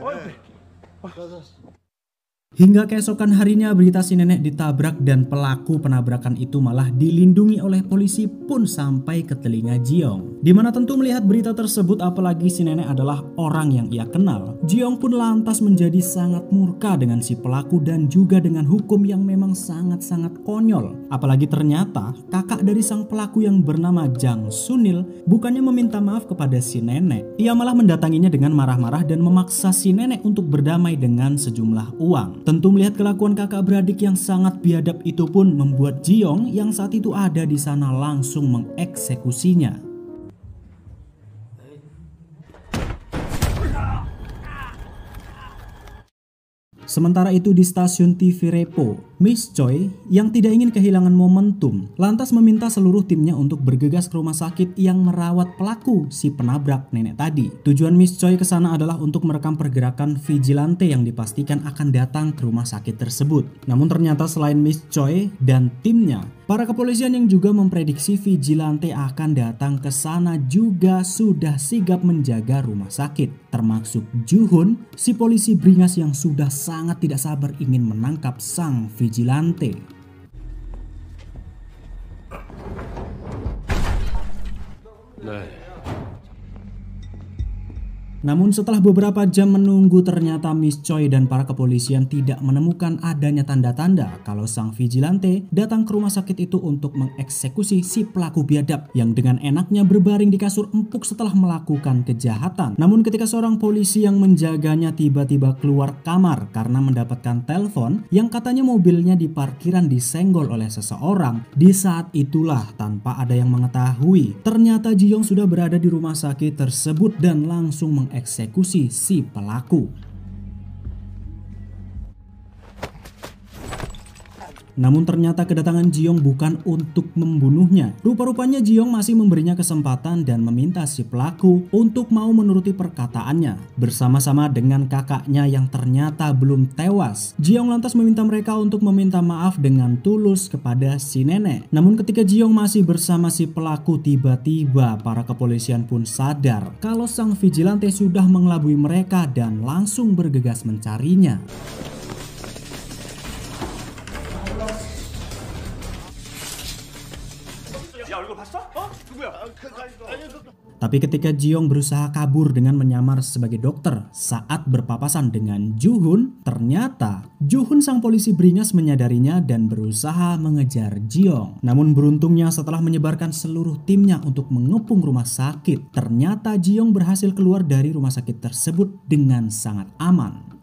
Hingga keesokan harinya berita si nenek ditabrak dan pelaku penabrakan itu malah dilindungi oleh polisi pun sampai ke telinga Jiong. Dimana tentu melihat berita tersebut, apalagi si nenek adalah orang yang ia kenal, Jiong pun lantas menjadi sangat murka dengan si pelaku dan juga dengan hukum yang memang sangat-sangat konyol. Apalagi ternyata kakak dari sang pelaku yang bernama Jang Sunil bukannya meminta maaf kepada si nenek, ia malah mendatanginya dengan marah-marah dan memaksa si nenek untuk berdamai dengan sejumlah uang. Tentu melihat kelakuan kakak beradik yang sangat biadab itu pun membuat Jiong yang saat itu ada di sana langsung mengeksekusinya. Sementara itu di stasiun TV Repo, Miss Choi yang tidak ingin kehilangan momentum lantas meminta seluruh timnya untuk bergegas ke rumah sakit yang merawat pelaku si penabrak nenek tadi. Tujuan Miss Choi ke sana adalah untuk merekam pergerakan vigilante yang dipastikan akan datang ke rumah sakit tersebut. Namun ternyata selain Miss Choi dan timnya, para kepolisian yang juga memprediksi vigilante akan datang ke sana juga sudah sigap menjaga rumah sakit, termasuk Juhun, si polisi beringas yang sudah sangat tidak sabar ingin menangkap sang vigilante. Namun setelah beberapa jam menunggu, ternyata Miss Choi dan para kepolisian tidak menemukan adanya tanda-tanda kalau sang vigilante datang ke rumah sakit itu untuk mengeksekusi si pelaku biadab yang dengan enaknya berbaring di kasur empuk setelah melakukan kejahatan. Namun ketika seorang polisi yang menjaganya tiba-tiba keluar kamar karena mendapatkan telepon yang katanya mobilnya di parkiran disenggol oleh seseorang, di saat itulah tanpa ada yang mengetahui, ternyata Jiong sudah berada di rumah sakit tersebut dan langsung mengeksekusi si pelaku. Namun ternyata kedatangan Jiong bukan untuk membunuhnya. Rupa-rupanya Jiong masih memberinya kesempatan dan meminta si pelaku untuk mau menuruti perkataannya. Bersama-sama dengan kakaknya yang ternyata belum tewas, Jiong lantas meminta mereka untuk meminta maaf dengan tulus kepada si nenek. Namun ketika Jiong masih bersama si pelaku, tiba-tiba para kepolisian pun sadar kalau sang vigilante sudah mengelabui mereka dan langsung bergegas mencarinya. Tapi ketika Jiong berusaha kabur dengan menyamar sebagai dokter saat berpapasan dengan Juhun, ternyata Juhun sang polisi beringas menyadarinya dan berusaha mengejar Jiong. Namun beruntungnya setelah menyebarkan seluruh timnya untuk mengepung rumah sakit, ternyata Jiong berhasil keluar dari rumah sakit tersebut dengan sangat aman.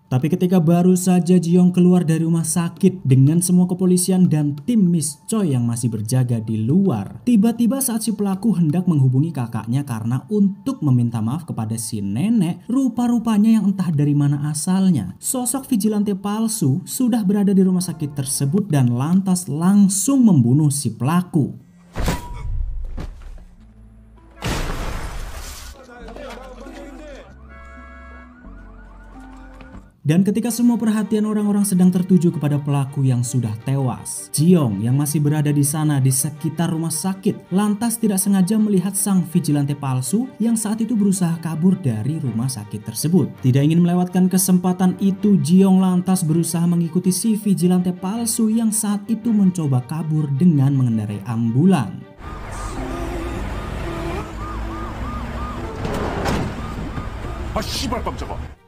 Tapi ketika baru saja Jiong keluar dari rumah sakit dengan semua kepolisian dan tim Miss Choi yang masih berjaga di luar, tiba-tiba saat si pelaku hendak menghubungi kakaknya karena untuk meminta maaf kepada si nenek, rupa-rupanya yang entah dari mana asalnya, sosok vigilante palsu sudah berada di rumah sakit tersebut dan lantas langsung membunuh si pelaku. Dan ketika semua perhatian orang-orang sedang tertuju kepada pelaku yang sudah tewas, Jiong yang masih berada di sana di sekitar rumah sakit lantas tidak sengaja melihat sang vigilante palsu yang saat itu berusaha kabur dari rumah sakit tersebut. Tidak ingin melewatkan kesempatan itu, Jiong lantas berusaha mengikuti si vigilante palsu yang saat itu mencoba kabur dengan mengendarai ambulan.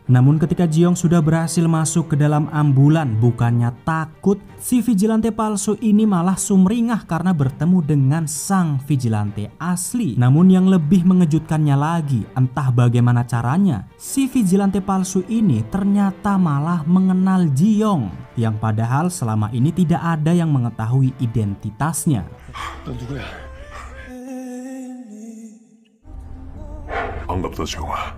Namun ketika Jiong sudah berhasil masuk ke dalam ambulan, bukannya takut, si vigilante palsu ini malah sumringah karena bertemu dengan sang vigilante asli. Namun yang lebih mengejutkannya lagi, entah bagaimana caranya, si vigilante palsu ini ternyata malah mengenal Jiong. yang padahal selama ini tidak ada yang mengetahui identitasnya. 반갑다 지용아.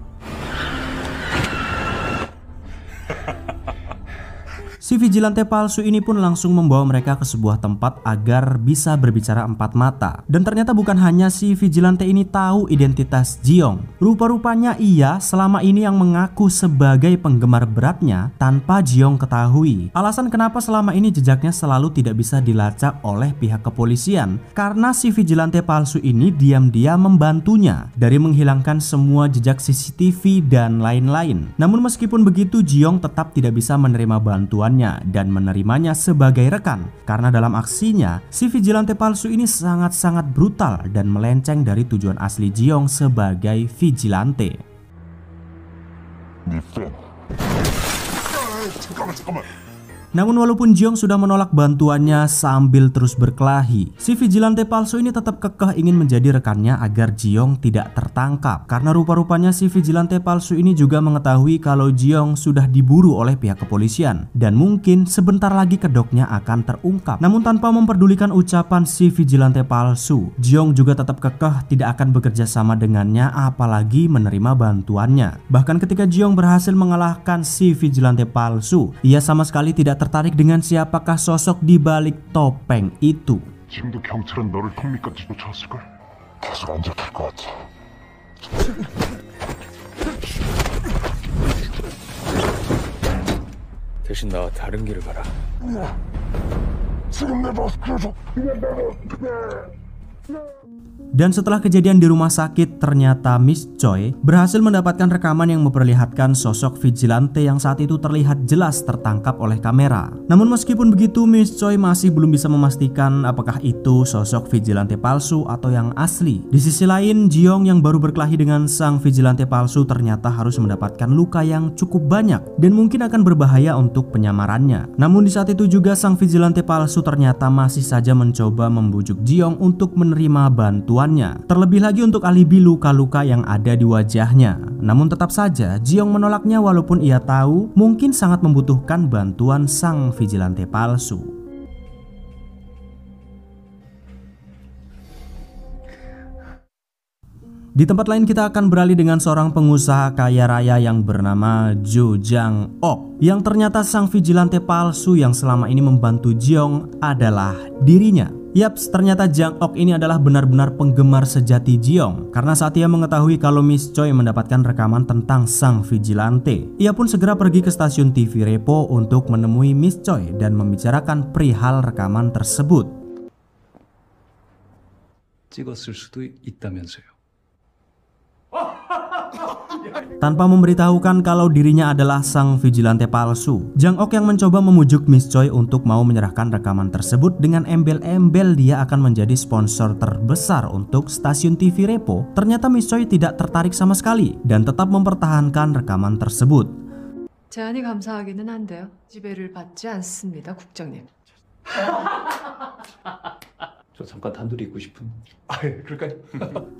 Si vigilante palsu ini pun langsung membawa mereka ke sebuah tempat agar bisa berbicara empat mata. Dan ternyata bukan hanya si vigilante ini tahu identitas Jiong. Rupa-rupanya ia selama ini yang mengaku sebagai penggemar beratnya tanpa Jiong ketahui. Alasan kenapa selama ini jejaknya selalu tidak bisa dilacak oleh pihak kepolisian, karena si vigilante palsu ini diam-diam membantunya dari menghilangkan semua jejak CCTV dan lain-lain. Namun meskipun begitu, Jiong tetap tidak bisa menerima bantuan dan menerimanya sebagai rekan, karena dalam aksinya si vigilante palsu ini sangat-sangat brutal dan melenceng dari tujuan asli Jiong sebagai vigilante. Namun walaupun Jiong sudah menolak bantuannya sambil terus berkelahi, si vigilante palsu ini tetap kekeh ingin menjadi rekannya agar Jiong tidak tertangkap. Karena rupa-rupanya si vigilante palsu ini juga mengetahui kalau Jiong sudah diburu oleh pihak kepolisian dan mungkin sebentar lagi kedoknya akan terungkap. Namun tanpa memperdulikan ucapan si vigilante palsu, Jiong juga tetap kekeh tidak akan bekerja sama dengannya apalagi menerima bantuannya. Bahkan ketika Jiong berhasil mengalahkan si vigilante palsu, ia sama sekali tidak tertarik dengan siapakah sosok di balik topeng itu. 지금도 경찰은 너를 턱밑까지 쫓아왔을걸? 계속 안 잡힐 것 같아. 대신 나와 다른 길을 가라. 지금 내 마스크에서 Dan setelah kejadian di rumah sakit, ternyata Miss Choi berhasil mendapatkan rekaman yang memperlihatkan sosok vigilante yang saat itu terlihat jelas tertangkap oleh kamera. Namun meskipun begitu, Miss Choi masih belum bisa memastikan apakah itu sosok vigilante palsu atau yang asli. Di sisi lain, Jiong yang baru berkelahi dengan sang vigilante palsu ternyata harus mendapatkan luka yang cukup banyak dan mungkin akan berbahaya untuk penyamarannya. Namun di saat itu juga sang vigilante palsu ternyata masih saja mencoba membujuk Jiong untuk menerima bantuan. Terlebih lagi untuk alibi luka-luka yang ada di wajahnya. Namun tetap saja Jiong menolaknya walaupun ia tahu mungkin sangat membutuhkan bantuan sang vigilante palsu. Di tempat lain kita akan beralih dengan seorang pengusaha kaya raya yang bernama Jo Jang Ok, yang ternyata sang vigilante palsu yang selama ini membantu Jiong adalah dirinya. Yaps, ternyata Jang Ok ini adalah benar-benar penggemar sejati Jiong, karena saat ia mengetahui kalau Miss Choi mendapatkan rekaman tentang sang vigilante, ia pun segera pergi ke stasiun TV Repo untuk menemui Miss Choi dan membicarakan perihal rekaman tersebut. 찍었을 수도 있다면서요. Tanpa memberitahukan kalau dirinya adalah sang vigilante palsu, Jang Ok yang mencoba memujuk Miss Choi untuk mau menyerahkan rekaman tersebut dengan embel-embel dia akan menjadi sponsor terbesar untuk stasiun TV Repo. Ternyata Miss Choi tidak tertarik sama sekali dan tetap mempertahankan rekaman tersebut. 제안이 감사하기는 한데요. 지배를 받지 않습니다, 국장님. 저 잠깐 단둘이 있고 싶은. 그럴까요?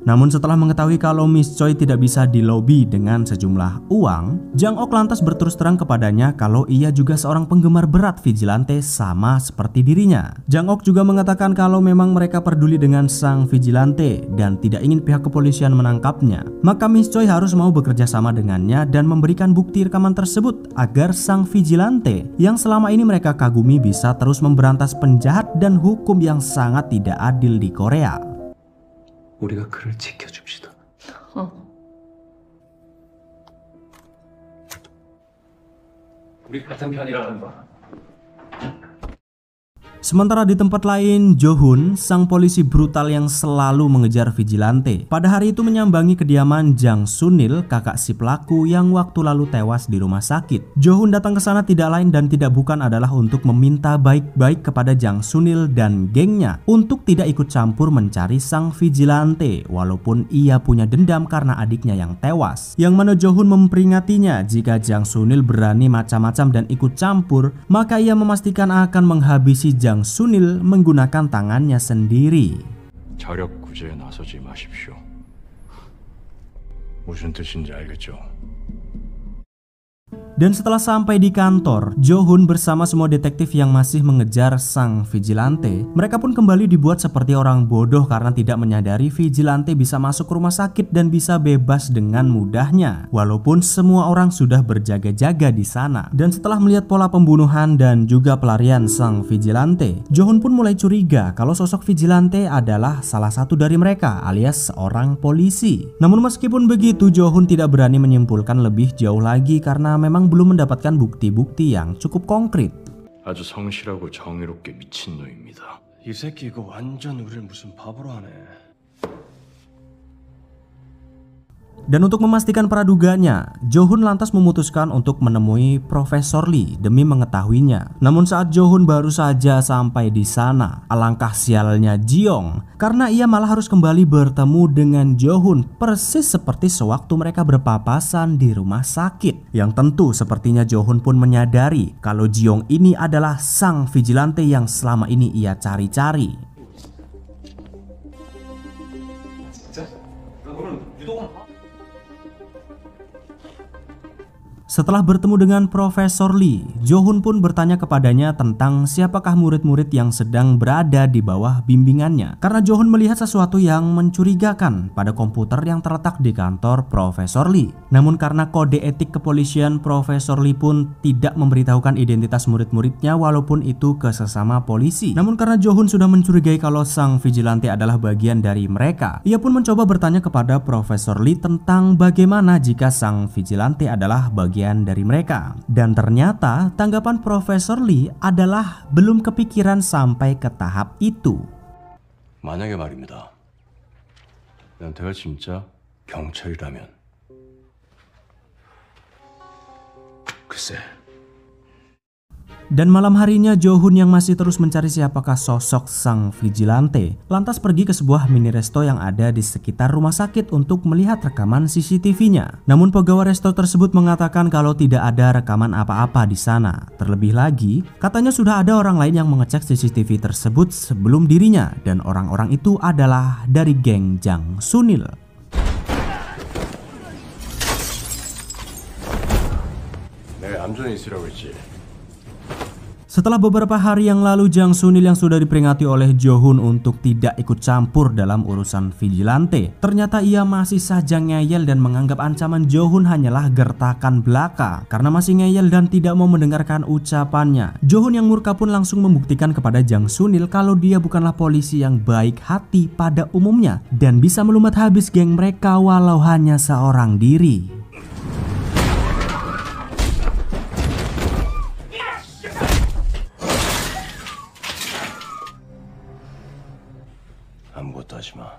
Namun setelah mengetahui kalau Miss Choi tidak bisa dilobi dengan sejumlah uang, Jang Ok lantas berterus terang kepadanya kalau ia juga seorang penggemar berat vigilante sama seperti dirinya. Jang Ok juga mengatakan kalau memang mereka peduli dengan sang vigilante dan tidak ingin pihak kepolisian menangkapnya. Maka Miss Choi harus mau bekerja sama dengannya dan memberikan bukti rekaman tersebut agar sang vigilante yang selama ini mereka kagumi bisa terus memberantas penjahat dan hukum yang sangat tidak adil di Korea. 우리가 그를 지켜줍시다. 우리 같은 편이라는 거. Sementara di tempat lain, Jo-hun, sang polisi brutal yang selalu mengejar vigilante, pada hari itu menyambangi kediaman Jang Sunil, kakak si pelaku yang waktu lalu tewas di rumah sakit. Jo-hun datang ke sana tidak lain dan tidak bukan adalah untuk meminta baik-baik kepada Jang Sunil dan gengnya untuk tidak ikut campur mencari sang vigilante, walaupun ia punya dendam karena adiknya yang tewas. Yang mana Jo-hun memperingatinya jika Jang Sunil berani macam-macam dan ikut campur, maka ia memastikan akan menghabisi Jang Sunil menggunakan tangannya sendiri. 자력 구제에 나서지 마십시오. 무슨 뜻인지 알겠죠? Dan setelah sampai di kantor, Jo-hun bersama semua detektif yang masih mengejar sang vigilante, mereka pun kembali dibuat seperti orang bodoh karena tidak menyadari vigilante bisa masuk rumah sakit dan bisa bebas dengan mudahnya. Walaupun semua orang sudah berjaga-jaga di sana. Dan setelah melihat pola pembunuhan dan juga pelarian sang vigilante, Jo-hun pun mulai curiga kalau sosok vigilante adalah salah satu dari mereka alias seorang polisi. Namun meskipun begitu, Jo-hun tidak berani menyimpulkan lebih jauh lagi karena memang belum mendapatkan bukti-bukti yang cukup konkret. 아주 성실하고 정의롭게 미친 놈입니다. 이 새끼 이거 완전 우리를 무슨 바보로 하네. Dan untuk memastikan praduganya, Jo-hun lantas memutuskan untuk menemui Profesor Lee demi mengetahuinya. Namun saat Jo-hun baru saja sampai di sana, alangkah sialnya Ji-young karena ia malah harus kembali bertemu dengan Jo-hun persis seperti sewaktu mereka berpapasan di rumah sakit. Yang tentu sepertinya Jo-hun pun menyadari kalau Ji-young ini adalah sang vigilante yang selama ini ia cari-cari. Setelah bertemu dengan Profesor Lee, Jo-hun pun bertanya kepadanya tentang siapakah murid-murid yang sedang berada di bawah bimbingannya. Karena Jo-hun melihat sesuatu yang mencurigakan pada komputer yang terletak di kantor Profesor Lee. Namun karena kode etik kepolisian, Profesor Lee pun tidak memberitahukan identitas murid-muridnya walaupun itu ke sesama polisi. Namun karena Jo-hun sudah mencurigai kalau sang vigilante adalah bagian dari mereka, ia pun mencoba bertanya kepada Profesor Lee tentang bagaimana jika sang vigilante adalah bagian dari mereka. Dan ternyata tanggapan Profesor Lee adalah belum kepikiran sampai ke tahap itu. 만약에 말입니다. 연태가 진짜 경찰이라면. 글쎄. Dan malam harinya Jo-hun yang masih terus mencari siapakah sosok sang vigilante lantas pergi ke sebuah mini resto yang ada di sekitar rumah sakit untuk melihat rekaman CCTV-nya. Namun pegawai resto tersebut mengatakan kalau tidak ada rekaman apa-apa di sana. Terlebih lagi, katanya sudah ada orang lain yang mengecek CCTV tersebut sebelum dirinya dan orang-orang itu adalah dari geng Jang Sunil. 내가 얌전히 있으라고 했지. Setelah beberapa hari yang lalu, Jang Sunil yang sudah diperingati oleh Jo-hun untuk tidak ikut campur dalam urusan vigilante, ternyata ia masih saja ngeyel dan menganggap ancaman Jo-hun hanyalah gertakan belaka. Karena masih ngeyel dan tidak mau mendengarkan ucapannya, Jo-hun yang murka pun langsung membuktikan kepada Jang Sunil kalau dia bukanlah polisi yang baik hati pada umumnya dan bisa melumat habis geng mereka walau hanya seorang diri. 아무것도 하지 마.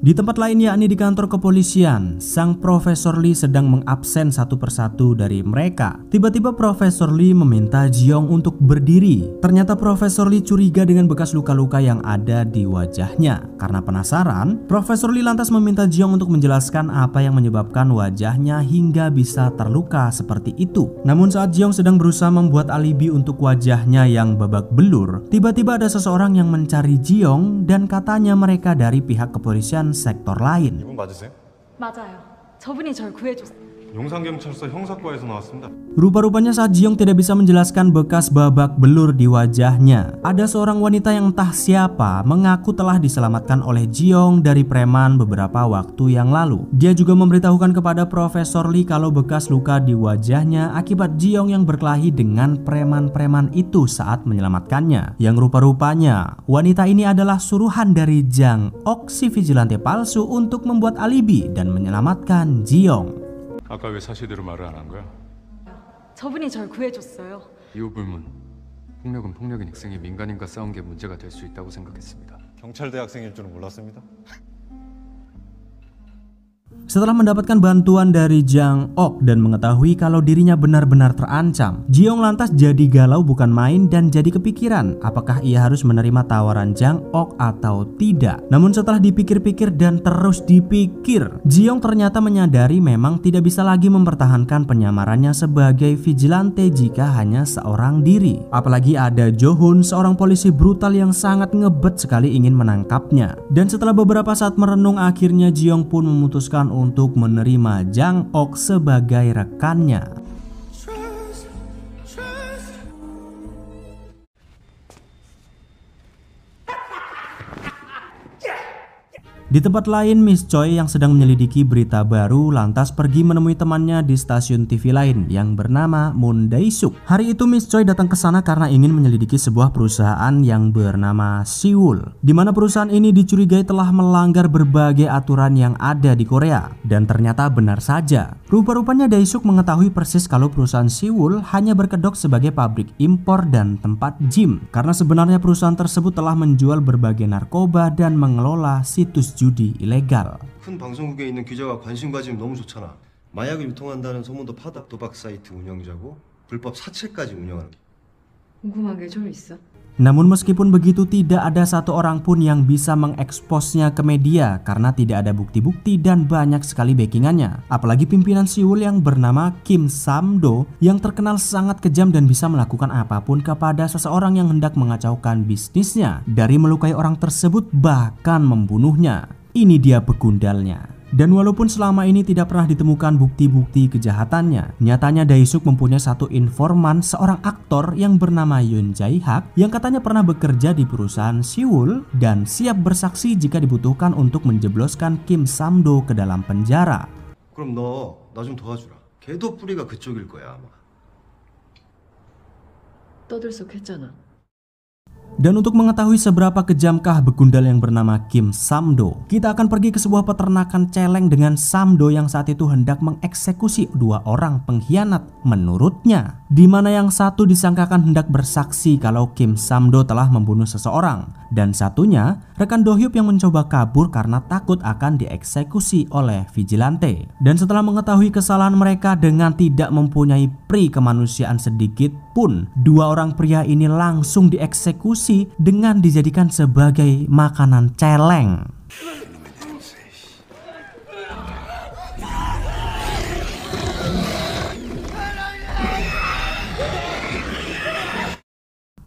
Di tempat lain yakni di kantor kepolisian, sang Profesor Lee sedang mengabsen satu persatu dari mereka. Tiba-tiba Profesor Lee meminta Ji-young untuk berdiri. Ternyata Profesor Lee curiga dengan bekas luka-luka yang ada di wajahnya. Karena penasaran, Profesor Lee lantas meminta Ji-young untuk menjelaskan apa yang menyebabkan wajahnya hingga bisa terluka seperti itu. Namun saat Ji-young sedang berusaha membuat alibi untuk wajahnya yang babak belur, tiba-tiba ada seseorang yang mencari Ji-young dan katanya mereka dari pihak kepolisian sektor lain. 이분 맞으세요? 맞아요. 저분이 절 구해줬어요. 용산경찰서 형사과에서 나왔습니다. Rupa-rupanya saat Ji-young tidak bisa menjelaskan bekas babak belur di wajahnya, ada seorang wanita yang entah siapa mengaku telah diselamatkan oleh Ji-young dari preman beberapa waktu yang lalu. Dia juga memberitahukan kepada Profesor Lee kalau bekas luka di wajahnya akibat Ji-young yang berkelahi dengan preman-preman itu saat menyelamatkannya. Yang rupa-rupanya wanita ini adalah suruhan dari Jang Ok, si vigilante palsu, untuk membuat alibi dan menyelamatkan Ji-young. 아까 왜 사실대로 말을 안 한 거야? 저분이 절 구해줬어요. 이후 불문. 폭력은 폭력인 학생이 민간인과 싸운 게 문제가 될 수 있다고 생각했습니다. 경찰대 학생일 줄은 몰랐습니다. Setelah mendapatkan bantuan dari Jang Ok dan mengetahui kalau dirinya benar-benar terancam, Ji-young lantas jadi galau bukan main dan jadi kepikiran apakah ia harus menerima tawaran Jang Ok atau tidak. Namun setelah dipikir-pikir dan terus dipikir, Ji-young ternyata menyadari memang tidak bisa lagi mempertahankan penyamarannya sebagai vigilante jika hanya seorang diri. Apalagi ada Jo-hun, seorang polisi brutal yang sangat ngebet sekali ingin menangkapnya. Dan setelah beberapa saat merenung, akhirnya Ji-young pun memutuskan untuk menerima Jang Ok sebagai rekannya. Di tempat lain, Miss Choi yang sedang menyelidiki berita baru lantas pergi menemui temannya di stasiun TV lain yang bernama Moon Dae-suk. Hari itu Miss Choi datang ke sana karena ingin menyelidiki sebuah perusahaan yang bernama Seoul, di mana perusahaan ini dicurigai telah melanggar berbagai aturan yang ada di Korea. Dan ternyata benar saja. Rupa-rupanya Dae-suk mengetahui persis kalau perusahaan Seoul hanya berkedok sebagai pabrik impor dan tempat gym, karena sebenarnya perusahaan tersebut telah menjual berbagai narkoba dan mengelola situs judi ilegal. 큰 방송국에 있는 기자가 관심 가지면 너무 좋잖아. 마약을 유통한다는 소문도 파다. 도박 사이트 운영자고 불법 사채까지 운영하는. 궁금한 게 좀 있어. Namun meskipun begitu, tidak ada satu orang pun yang bisa mengeksposnya ke media karena tidak ada bukti-bukti dan banyak sekali backingannya. Apalagi pimpinan Seoul yang bernama Kim Sam-do yang terkenal sangat kejam dan bisa melakukan apapun kepada seseorang yang hendak mengacaukan bisnisnya, dari melukai orang tersebut bahkan membunuhnya. Ini dia begundalnya. Dan walaupun selama ini tidak pernah ditemukan bukti-bukti kejahatannya, nyatanya Dae-suk mempunyai satu informan, seorang aktor yang bernama Yoon Jae-hak yang katanya pernah bekerja di perusahaan Seoul dan siap bersaksi jika dibutuhkan untuk menjebloskan Kim Sam-do ke dalam penjara. 그럼 너 나 좀 도와주라. 걔도 뿌리가 그쪽일 거야 아마. 떠들썩했잖아. Dan untuk mengetahui seberapa kejamkah begundal yang bernama Kim Sam-do, kita akan pergi ke sebuah peternakan celeng dengan Sam-do yang saat itu hendak mengeksekusi dua orang pengkhianat menurutnya, di mana yang satu disangkakan hendak bersaksi kalau Kim Sam-do telah membunuh seseorang, dan satunya rekan Do-hyuk yang mencoba kabur karena takut akan dieksekusi oleh vigilante. Dan setelah mengetahui kesalahan mereka dengan tidak mempunyai pri kemanusiaan sedikit pun, dua orang pria ini langsung dieksekusi dengan dijadikan sebagai makanan celeng.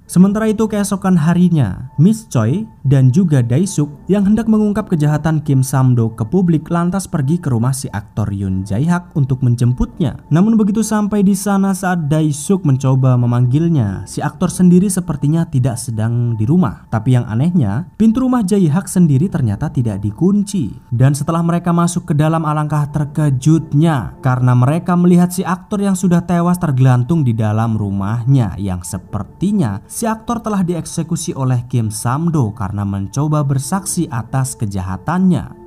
Sementara itu keesokan harinya, Miss Choi dan juga Dae-suk yang hendak mengungkap kejahatan Kim Sam-do ke publik lantas pergi ke rumah si aktor Yoon Jae-hak untuk menjemputnya. Namun begitu sampai di sana saat Dae-suk mencoba memanggilnya, si aktor sendiri sepertinya tidak sedang di rumah. Tapi yang anehnya, pintu rumah Jae-hak sendiri ternyata tidak dikunci. Dan setelah mereka masuk ke dalam, alangkah terkejutnya karena mereka melihat si aktor yang sudah tewas tergelantung di dalam rumahnya, yang sepertinya si aktor telah dieksekusi oleh Kim Sam-do karena mencoba bersaksi atas kejahatannya.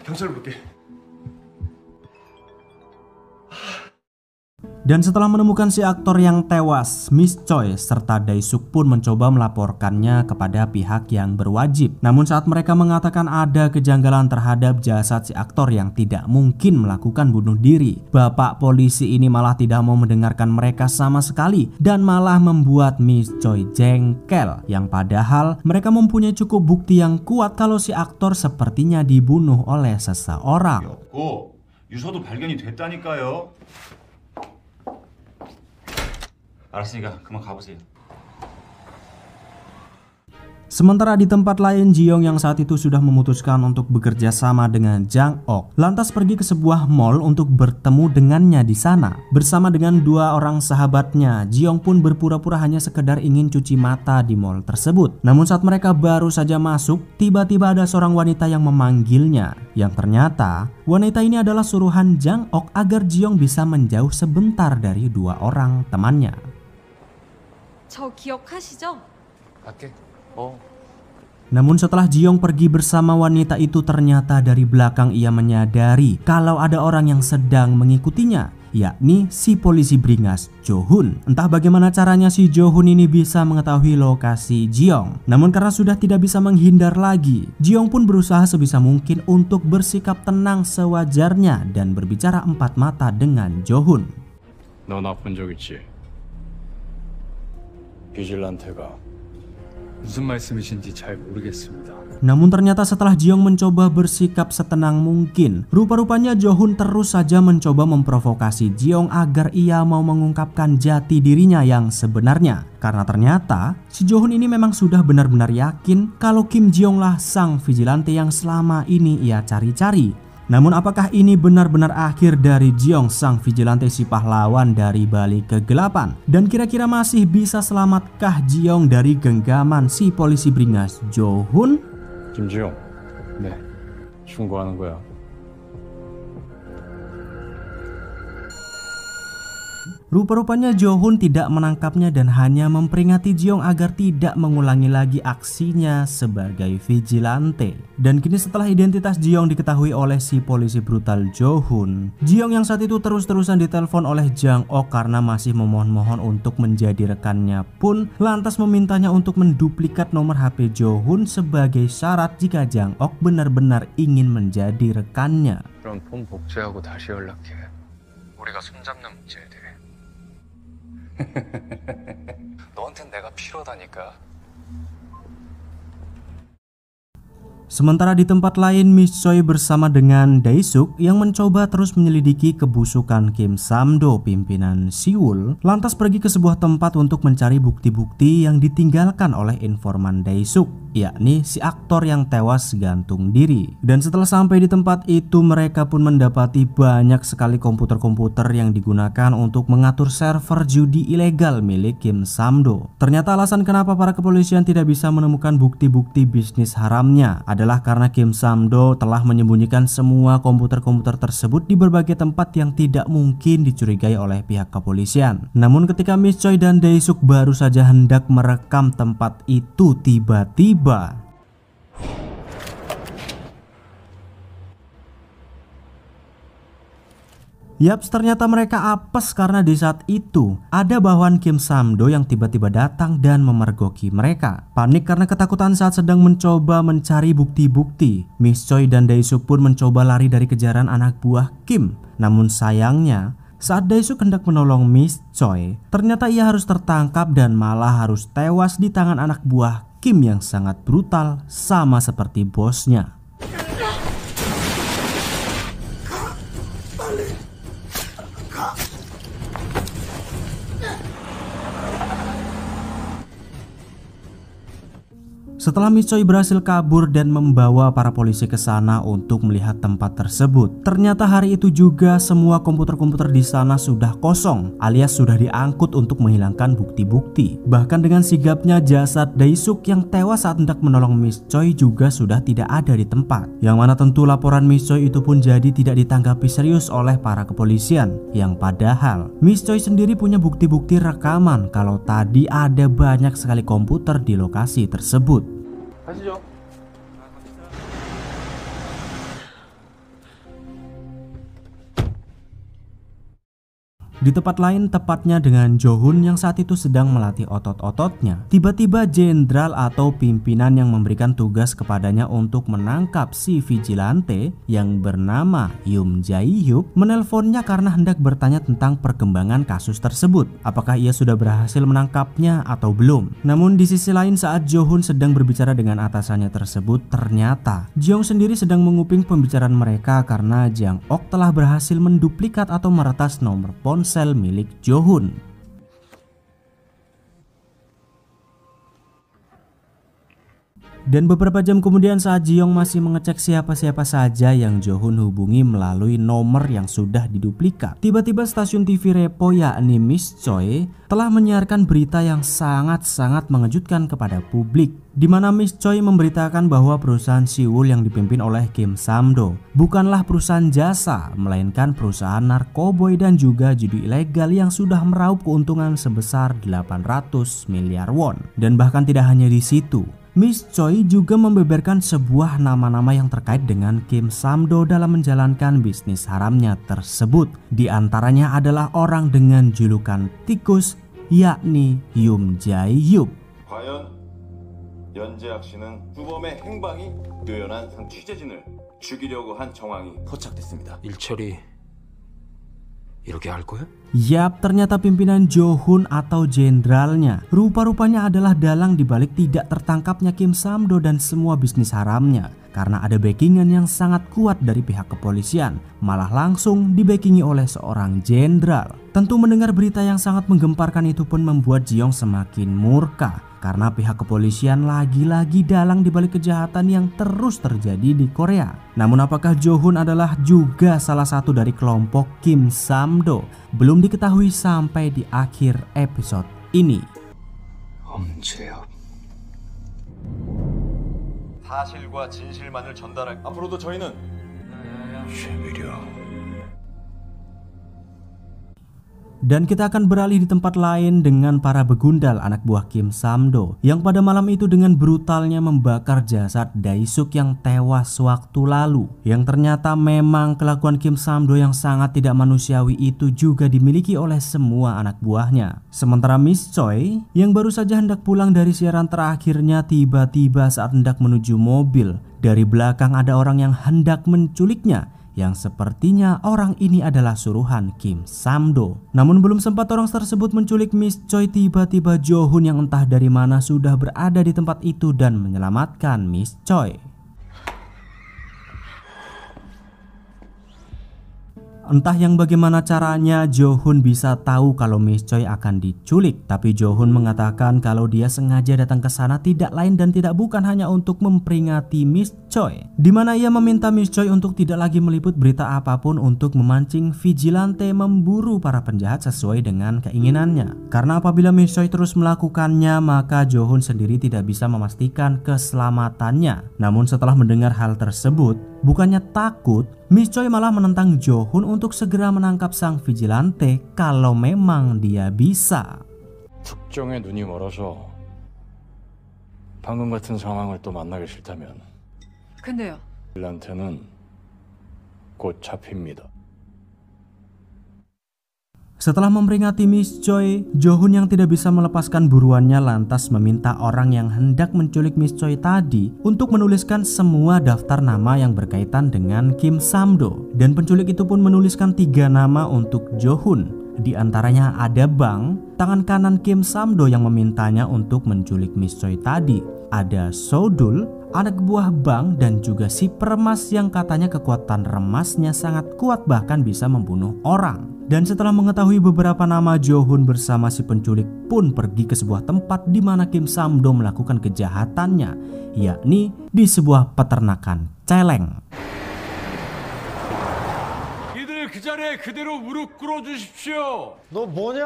경찰을 볼게. Dan setelah menemukan si aktor yang tewas, Miss Choi serta Dae-suk pun mencoba melaporkannya kepada pihak yang berwajib. Namun saat mereka mengatakan ada kejanggalan terhadap jasad si aktor yang tidak mungkin melakukan bunuh diri, bapak polisi ini malah tidak mau mendengarkan mereka sama sekali dan malah membuat Miss Choi jengkel, yang padahal mereka mempunyai cukup bukti yang kuat kalau si aktor sepertinya dibunuh oleh seseorang. 유서도 발견이 됐다니까요. 알았으니까 그만 가보세요. Sementara di tempat lain, Ji-young yang saat itu sudah memutuskan untuk bekerja sama dengan Jang Ok lantas pergi ke sebuah mall untuk bertemu dengannya di sana. Bersama dengan dua orang sahabatnya, Ji-young pun berpura-pura hanya sekedar ingin cuci mata di mall tersebut. Namun saat mereka baru saja masuk, tiba-tiba ada seorang wanita yang memanggilnya. Yang ternyata wanita ini adalah suruhan Jang Ok agar Ji-young bisa menjauh sebentar dari dua orang temannya. 저 기억하시죠? 밖에? Namun setelah Ji-young pergi bersama wanita itu, ternyata dari belakang ia menyadari kalau ada orang yang sedang mengikutinya, yakni si polisi beringas Jo-hun. Entah bagaimana caranya si Jo-hun ini bisa mengetahui lokasi Ji-young. Namun karena sudah tidak bisa menghindar lagi, Ji-young pun berusaha sebisa mungkin untuk bersikap tenang sewajarnya dan berbicara empat mata dengan Jo-hun. 너 나 본 적 있지? 비질란테가 무슨 말씀이신지 잘 모르겠습니다. Namun ternyata setelah Ji-young mencoba bersikap setenang mungkin, rupa-rupanya Jo-hun terus saja mencoba memprovokasi Ji-young agar ia mau mengungkapkan jati dirinya yang sebenarnya. Karena ternyata si Jo-hun ini memang sudah benar-benar yakin kalau Kim Ji-young lah sang vigilante yang selama ini ia cari-cari. Namun apakah ini benar-benar akhir dari Jeong, sang vigilante si pahlawan dari balik kegelapan? Dan kira-kira masih bisa selamatkah Jeong dari genggaman si polisi beringas Jo-hun? 김지용, 네, 충고하는 거야. Rupa-rupanya Jo-hun tidak menangkapnya dan hanya memperingati Jeong agar tidak mengulangi lagi aksinya sebagai vigilante. Dan kini setelah identitas Jeong diketahui oleh si polisi brutal Jo-hun, Jeong yang saat itu terus-terusan ditelepon oleh Jang-ok karena masih memohon-mohon untuk menjadi rekannya pun lantas memintanya untuk menduplikat nomor HP Jo-hun sebagai syarat jika Jang-ok benar-benar ingin menjadi rekannya. 그럼 폰 복제하고 다시 연락해. 우리가 손잡는 문제에 대해. 너한텐 내가 필요하다니까. Sementara di tempat lain, Miss Choi bersama dengan Dae-suk yang mencoba terus menyelidiki kebusukan Kim Sam-do, pimpinan Siwul, lantas pergi ke sebuah tempat untuk mencari bukti-bukti yang ditinggalkan oleh informan Dae-suk, yakni si aktor yang tewas gantung diri. Dan setelah sampai di tempat itu, mereka pun mendapati banyak sekali komputer-komputer yang digunakan untuk mengatur server judi ilegal milik Kim Sam-do. Ternyata alasan kenapa para kepolisian tidak bisa menemukan bukti-bukti bisnis haramnya adalah karena Kim Sam-do telah menyembunyikan semua komputer-komputer tersebut di berbagai tempat yang tidak mungkin dicurigai oleh pihak kepolisian. Namun ketika Miss Choi dan Dae-suk baru saja hendak merekam tempat itu, tiba-tiba yaps, ternyata mereka apes karena di saat itu ada bawahan Kim Sam-do yang tiba-tiba datang dan memergoki mereka. Panik karena ketakutan saat sedang mencoba mencari bukti-bukti, Miss Choi dan Dae-suk pun mencoba lari dari kejaran anak buah Kim. Namun sayangnya, saat Dae-suk hendak menolong Miss Choi, ternyata ia harus tertangkap dan malah harus tewas di tangan anak buah Kim yang sangat brutal sama seperti bosnya. Setelah Miss Choi berhasil kabur dan membawa para polisi ke sana untuk melihat tempat tersebut, ternyata hari itu juga semua komputer-komputer di sana sudah kosong, alias sudah diangkut untuk menghilangkan bukti-bukti. Bahkan dengan sigapnya jasad Dae-suk yang tewas saat hendak menolong Miss Choi juga sudah tidak ada di tempat. Yang mana tentu laporan Miss Choi itu pun jadi tidak ditanggapi serius oleh para kepolisian. Yang padahal Miss Choi sendiri punya bukti-bukti rekaman kalau tadi ada banyak sekali komputer di lokasi tersebut. 하시죠. Di tempat lain, tepatnya dengan Jo-hun yang saat itu sedang melatih otot-ototnya, tiba-tiba jenderal atau pimpinan yang memberikan tugas kepadanya untuk menangkap si vigilante yang bernama Yoon Jae-hyuk menelponnya karena hendak bertanya tentang perkembangan kasus tersebut. Apakah ia sudah berhasil menangkapnya atau belum? Namun di sisi lain, saat Jo-hun sedang berbicara dengan atasannya tersebut, ternyata Jeong sendiri sedang menguping pembicaraan mereka karena Jang-ok telah berhasil menduplikat atau meretas nomor ponsel milik Jo-hun. Dan beberapa jam kemudian saat Jeong masih mengecek siapa-siapa saja yang Jo-hun hubungi melalui nomor yang sudah diduplikat, tiba-tiba stasiun TV Repo yakni Miss Choi telah menyiarkan berita yang sangat-sangat mengejutkan kepada publik, di mana Miss Choi memberitakan bahwa perusahaan Siwul yang dipimpin oleh Kim Sam-do bukanlah perusahaan jasa, melainkan perusahaan narkoboy dan juga judi ilegal yang sudah meraup keuntungan sebesar 800 miliar won. Dan bahkan tidak hanya di situ, Miss Choi juga membeberkan sebuah nama-nama yang terkait dengan Kim Sam-do dalam menjalankan bisnis haramnya tersebut. Di antaranya adalah orang dengan julukan tikus, yakni Yoon Jae-hyuk. 과연 연재학 씨는 주범의 행방이 묘연한 상 취재진을 죽이려고 한 정황이 포착됐습니다. 일철이 이렇게 할 거야? Yap, ternyata pimpinan Jo-hun atau jenderalnya rupa-rupanya adalah dalang dibalik tidak tertangkapnya Kim Sam-do dan semua bisnis haramnya. Karena ada backingan yang sangat kuat dari pihak kepolisian, malah langsung dibackingi oleh seorang jenderal. Tentu mendengar berita yang sangat menggemparkan itu pun membuat Ji-young semakin murka. Karena pihak kepolisian lagi-lagi dalang dibalik kejahatan yang terus terjadi di Korea. Namun apakah Jo-hun adalah juga salah satu dari kelompok Kim Sam-do? Belum diketahui sampai di akhir episode ini. 사실과 진실만을 전달할. 앞으로도 저희는 Dan kita akan beralih di tempat lain dengan para begundal anak buah Kim Sam-do yang pada malam itu dengan brutalnya membakar jasad Dae-suk yang tewas waktu lalu. Yang ternyata memang kelakuan Kim Sam-do yang sangat tidak manusiawi itu juga dimiliki oleh semua anak buahnya. Sementara Miss Choi yang baru saja hendak pulang dari siaran terakhirnya tiba-tiba saat hendak menuju mobil, dari belakang ada orang yang hendak menculiknya, yang sepertinya orang ini adalah suruhan Kim Sam-do. Namun belum sempat orang tersebut menculik Miss Choi, tiba-tiba Jo-hun yang entah dari mana sudah berada di tempat itu dan menyelamatkan Miss Choi. Entah yang bagaimana caranya Jo-hun bisa tahu kalau Miss Choi akan diculik, tapi Jo-hun mengatakan kalau dia sengaja datang ke sana tidak lain dan tidak bukan hanya untuk memperingati Miss Choi, di mana ia meminta Miss Choi untuk tidak lagi meliput berita apapun untuk memancing vigilante memburu para penjahat sesuai dengan keinginannya. Karena apabila Miss Choi terus melakukannya, maka Jo-hun sendiri tidak bisa memastikan keselamatannya. Namun setelah mendengar hal tersebut, bukannya takut, Miss Choi malah menentang Jo-hun untuk segera menangkap sang vigilante kalau memang dia bisa. 특정에 눈이 멀어서 방금 같은 상황을 또 만나기 싫다면 근데요. vigilant는 곧 잡힙니다. Setelah memperingati Miss Choi, Jo-hun yang tidak bisa melepaskan buruannya lantas meminta orang yang hendak menculik Miss Choi tadi untuk menuliskan semua daftar nama yang berkaitan dengan Kim Sam-do. Dan penculik itu pun menuliskan 3 nama untuk Jo-hun. Di antaranya ada Bang, tangan kanan Kim Sam-do yang memintanya untuk menculik Miss Choi tadi. Ada Sodul, anak buah Bang, dan juga si peremas yang katanya kekuatan remasnya sangat kuat bahkan bisa membunuh orang. Dan setelah mengetahui beberapa nama, Jo-hun bersama si penculik pun pergi ke sebuah tempat di mana Kim Sam-do melakukan kejahatannya, yakni di sebuah peternakan celeng. 이들 그 자리에 그대로 무릎 꿇어 주십시오. 너 뭐냐?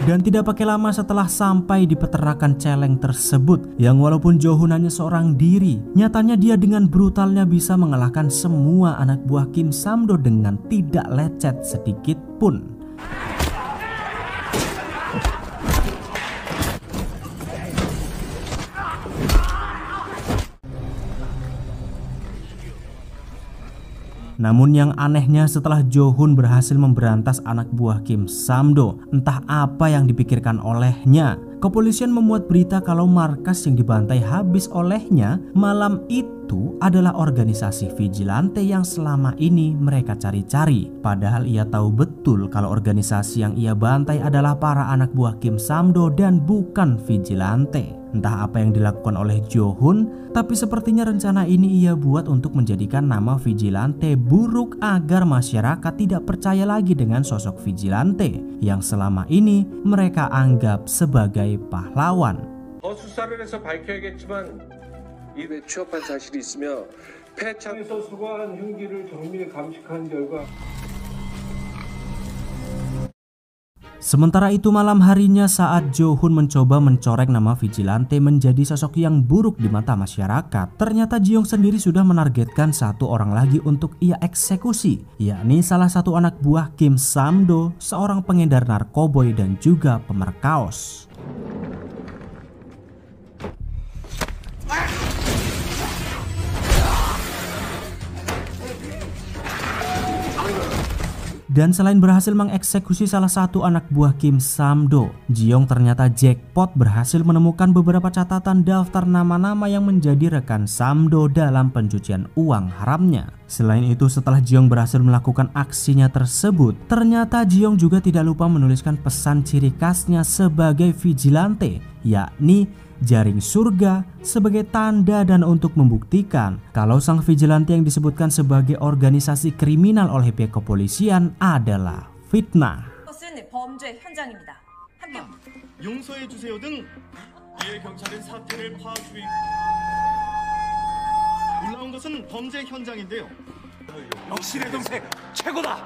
Dan tidak pakai lama setelah sampai di peternakan celeng tersebut, yang walaupun Jo-hun hanya seorang diri, nyatanya dia dengan brutalnya bisa mengalahkan semua anak buah Kim Sam-do dengan tidak lecet sedikit pun. Namun yang anehnya setelah Jo-hun berhasil memberantas anak buah Kim Sam-do, entah apa yang dipikirkan olehnya, kepolisian memuat berita kalau markas yang dibantai habis olehnya malam itu adalah organisasi vigilante yang selama ini mereka cari-cari. Padahal ia tahu betul kalau organisasi yang ia bantai adalah para anak buah Kim Sam-do dan bukan vigilante. Entah apa yang dilakukan oleh Jo-hun, tapi sepertinya rencana ini ia buat untuk menjadikan nama vigilante buruk agar masyarakat tidak percaya lagi dengan sosok vigilante yang selama ini mereka anggap sebagai pahlawan. 수사를 해서 밝혀야겠지만 이 취업한 사실이 있으며 폐창에서 수거한 흉기를 정밀히 감식한 결과. Sementara itu malam harinya saat Jo-hun mencoba mencoreng nama vigilante menjadi sosok yang buruk di mata masyarakat, ternyata Ji-young sendiri sudah menargetkan satu orang lagi untuk ia eksekusi, yakni salah satu anak buah Kim Sam-do, seorang pengedar narkoboy dan juga pemerkaos. Dan selain berhasil mengeksekusi salah satu anak buah Kim Sam-do, Ji-young ternyata jackpot berhasil menemukan beberapa catatan daftar nama-nama yang menjadi rekan Sam-do dalam pencucian uang haramnya. Selain itu, setelah Ji-young berhasil melakukan aksinya tersebut, ternyata Ji-young juga tidak lupa menuliskan pesan ciri khasnya sebagai vigilante, yakni jaring surga, sebagai tanda dan untuk membuktikan kalau sang vigilante yang disebutkan sebagai organisasi kriminal oleh pihak kepolisian adalah fitnah. 범죄 현장입니다. 함께 용서해 주세요 등 이에 경찰은 사태를 파악 중인 올라온 것은 범죄 현장인데요. 역시 내 동생 최고다.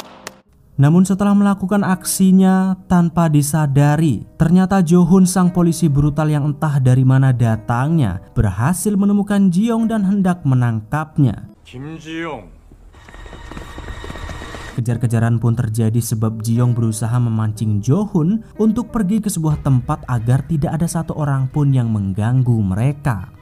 Namun setelah melakukan aksinya tanpa disadari, ternyata Jo-hun sang polisi brutal yang entah dari mana datangnya berhasil menemukan Ji-young dan hendak menangkapnya. Kim Ji-young. Kejar-kejaran pun terjadi sebab Ji-young berusaha memancing Jo-hun untuk pergi ke sebuah tempat agar tidak ada satu orang pun yang mengganggu mereka.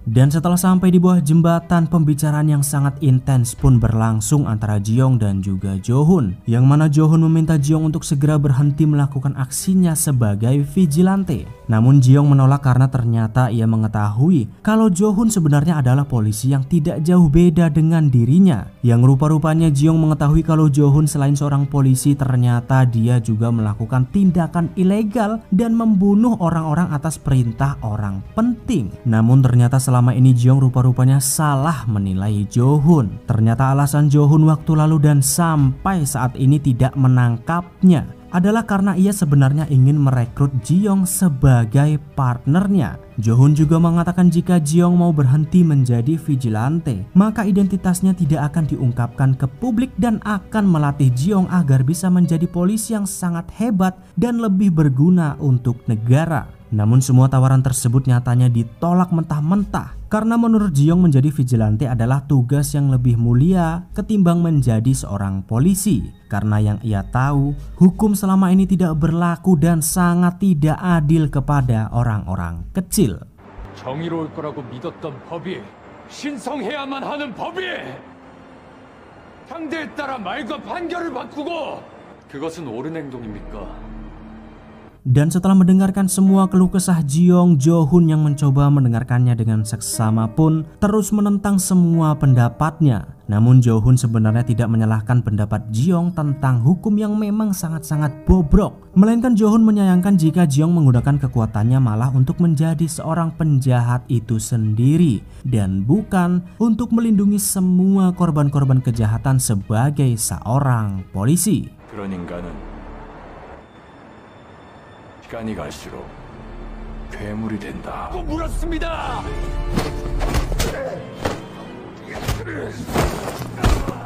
Dan setelah sampai di bawah jembatan, pembicaraan yang sangat intens pun berlangsung antara Ji-young dan juga Jo-hun, yang mana Jo-hun meminta Ji-young untuk segera berhenti melakukan aksinya sebagai vigilante. Namun Ji-young menolak karena ternyata ia mengetahui kalau Jo-hun sebenarnya adalah polisi yang tidak jauh beda dengan dirinya. Yang rupa-rupanya Ji-young mengetahui kalau Jo-hun selain seorang polisi, ternyata dia juga melakukan tindakan ilegal dan membunuh orang-orang atas perintah orang penting. Namun ternyata selama ini Ji-young rupa-rupanya salah menilai Jo-hun. Ternyata alasan Jo-hun waktu lalu dan sampai saat ini tidak menangkapnya adalah karena ia sebenarnya ingin merekrut Ji-young sebagai partnernya. Jo-hun juga mengatakan jika Ji-young mau berhenti menjadi vigilante, maka identitasnya tidak akan diungkapkan ke publik dan akan melatih Ji-young agar bisa menjadi polisi yang sangat hebat dan lebih berguna untuk negara. Namun semua tawaran tersebut nyatanya ditolak mentah-mentah karena menurut Ji-young menjadi vigilante adalah tugas yang lebih mulia ketimbang menjadi seorang polisi. Karena yang ia tahu, hukum selama ini tidak berlaku dan sangat tidak adil kepada orang-orang kecil. 정의로울 거라고 믿었던 법이 신성해야만 하는 법이 상대에 따라 말과 판결을 바꾸고 그것은 옳은 행동입니까? Dan setelah mendengarkan semua keluh kesah Ji-young, Jo-hun yang mencoba mendengarkannya dengan seksama pun terus menentang semua pendapatnya. Namun Jo-hun sebenarnya tidak menyalahkan pendapat Ji-young tentang hukum yang memang sangat-sangat bobrok. Melainkan Jo-hun menyayangkan jika Ji-young menggunakan kekuatannya malah untuk menjadi seorang penjahat itu sendiri dan bukan untuk melindungi semua korban-korban kejahatan sebagai seorang polisi. 그런 인간은 시간이 갈수록 괴물이 된다. 물었습니다.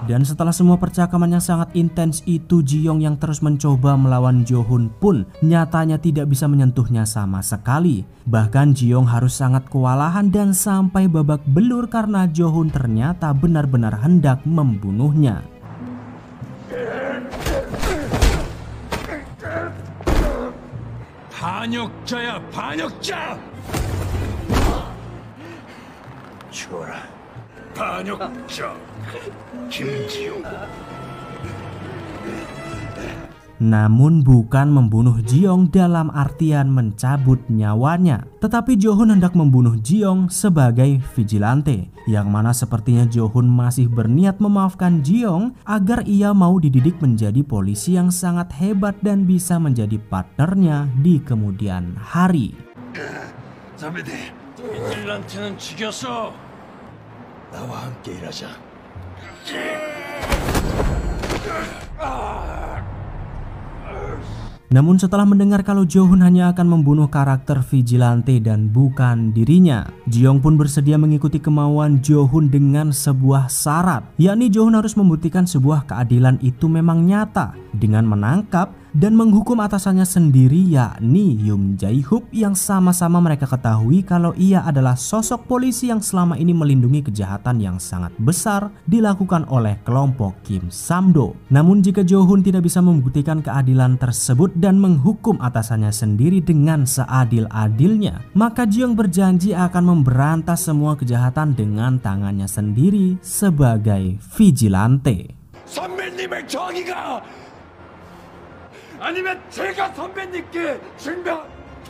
Dan setelah semua percakapan yang sangat intens itu, Ji-young yang terus mencoba melawan Jo-hun pun nyatanya tidak bisa menyentuhnya sama sekali. Bahkan Ji-young harus sangat kewalahan dan sampai babak belur karena Jo-hun ternyata benar-benar hendak membunuhnya. 반역자야, 반역자! 죽어라, 반역자 김지용. Namun bukan membunuh Ji-young dalam artian mencabut nyawanya, tetapi Jo-hun hendak membunuh Ji-young sebagai vigilante, yang mana sepertinya Jo-hun masih berniat memaafkan Ji-young agar ia mau dididik menjadi polisi yang sangat hebat dan bisa menjadi partnernya di kemudian hari. 자매들, vigilant는 죽였어. 나와 함께 일하자. Namun setelah mendengar kalau Jo-hun hanya akan membunuh karakter vigilante dan bukan dirinya, Ji-young pun bersedia mengikuti kemauan Jo-hun dengan sebuah syarat, yakni Jo-hun harus membuktikan sebuah keadilan itu memang nyata dengan menangkap dan menghukum atasannya sendiri yakni Yoon Jae-hyuk yang sama-sama mereka ketahui kalau ia adalah sosok polisi yang selama ini melindungi kejahatan yang sangat besar dilakukan oleh kelompok Kim Sam-do. Namun jika Jo-hun tidak bisa membuktikan keadilan tersebut dan menghukum atasannya sendiri dengan seadil-adilnya, maka Ji-young berjanji akan memberantas semua kejahatan dengan tangannya sendiri sebagai vigilante. 선배님의 정의가 아니면 제가 선배님께 증명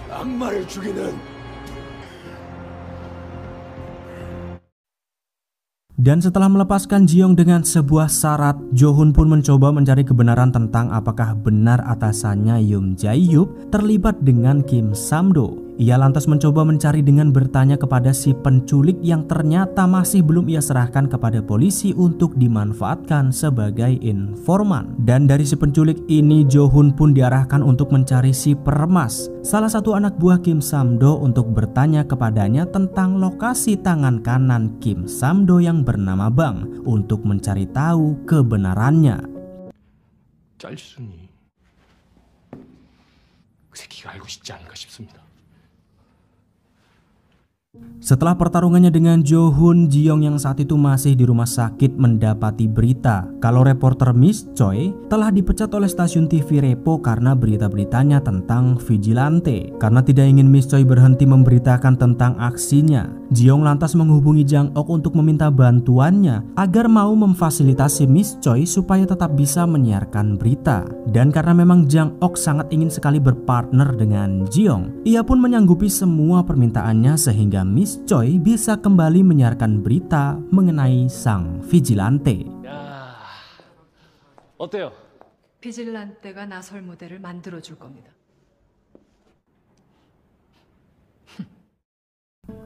악마를 죽이는. Dan setelah melepaskan Ji-young dengan sebuah syarat, Jo-hun pun mencoba mencari kebenaran tentang apakah benar atasannya Yoon Jae-hyuk terlibat dengan Kim Sam-do. Ia lantas mencoba mencari dengan bertanya kepada si penculik yang ternyata masih belum ia serahkan kepada polisi untuk dimanfaatkan sebagai informan. Dan dari si penculik ini Jo-hun pun diarahkan untuk mencari si peremas, salah satu anak buah Kim Sam-do, untuk bertanya kepadanya tentang lokasi tangan kanan Kim Sam-do yang bernama Bang untuk mencari tahu kebenarannya. 짤순이 그 새끼가 알고 싶지 않을까 싶습니다. Setelah pertarungannya dengan Jo-hun, Ji-young yang saat itu masih di rumah sakit mendapati berita kalau reporter Miss Choi telah dipecat oleh stasiun TV Repo karena berita-beritanya tentang vigilante. Karena tidak ingin Miss Choi berhenti memberitakan tentang aksinya, Ji-young lantas menghubungi Jang-ok untuk meminta bantuannya agar mau memfasilitasi Miss Choi supaya tetap bisa menyiarkan berita. Dan karena memang Jang-ok sangat ingin sekali berpartner dengan Ji-young, ia pun menyanggupi semua permintaannya sehingga Miss Choi bisa kembali menyiarkan berita mengenai sang vigilante. 어때요? 비질란테가 나설 무대를 만들어 줄 겁니다.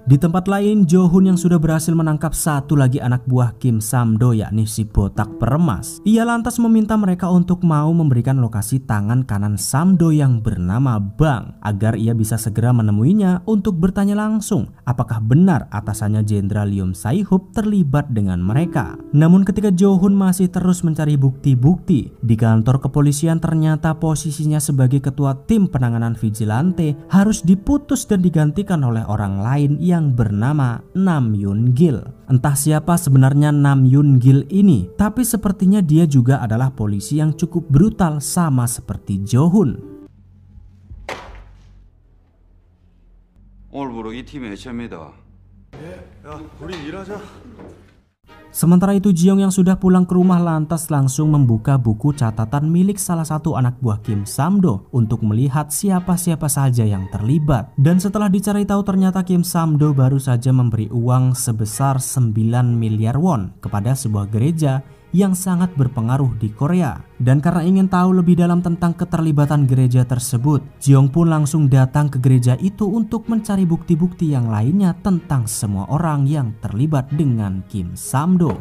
Di tempat lain, Jo-hun yang sudah berhasil menangkap satu lagi anak buah Kim Sam-do yakni si botak peremas. Ia lantas meminta mereka untuk mau memberikan lokasi tangan kanan Sam-do yang bernama Bang agar ia bisa segera menemuinya untuk bertanya langsung apakah benar atasannya Jenderal Yoon Jae-hyuk terlibat dengan mereka. Namun ketika Jo-hun masih terus mencari bukti-bukti, di kantor kepolisian ternyata posisinya sebagai ketua tim penanganan vigilante harus diputus dan digantikan oleh orang lain yang bernama Nam Yoon-gil. Entah siapa sebenarnya Nam Yoon-gil ini, tapi sepertinya dia juga adalah polisi yang cukup brutal sama seperti Jo-hun. 오늘부로 이 팀의 해체입니다. 야, 우린 일하자. Sementara itu Ji-young yang sudah pulang ke rumah lantas langsung membuka buku catatan milik salah satu anak buah Kim Sam-do untuk melihat siapa-siapa saja yang terlibat. Dan setelah dicari tahu ternyata Kim Sam-do baru saja memberi uang sebesar 9 miliar won kepada sebuah gereja yang sangat berpengaruh di Korea. Dan karena ingin tahu lebih dalam tentang keterlibatan gereja tersebut, Ji-young pun langsung datang ke gereja itu untuk mencari bukti-bukti yang lainnya tentang semua orang yang terlibat dengan Kim Sam-do.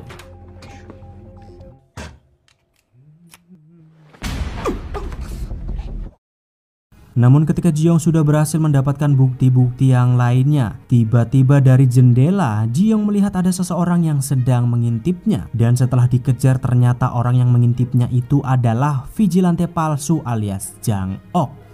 Namun ketika Ji-young sudah berhasil mendapatkan bukti-bukti yang lainnya, tiba-tiba dari jendela Ji-young melihat ada seseorang yang sedang mengintipnya. Dan setelah dikejar ternyata orang yang mengintipnya itu adalah vigilante palsu alias Jang-ok.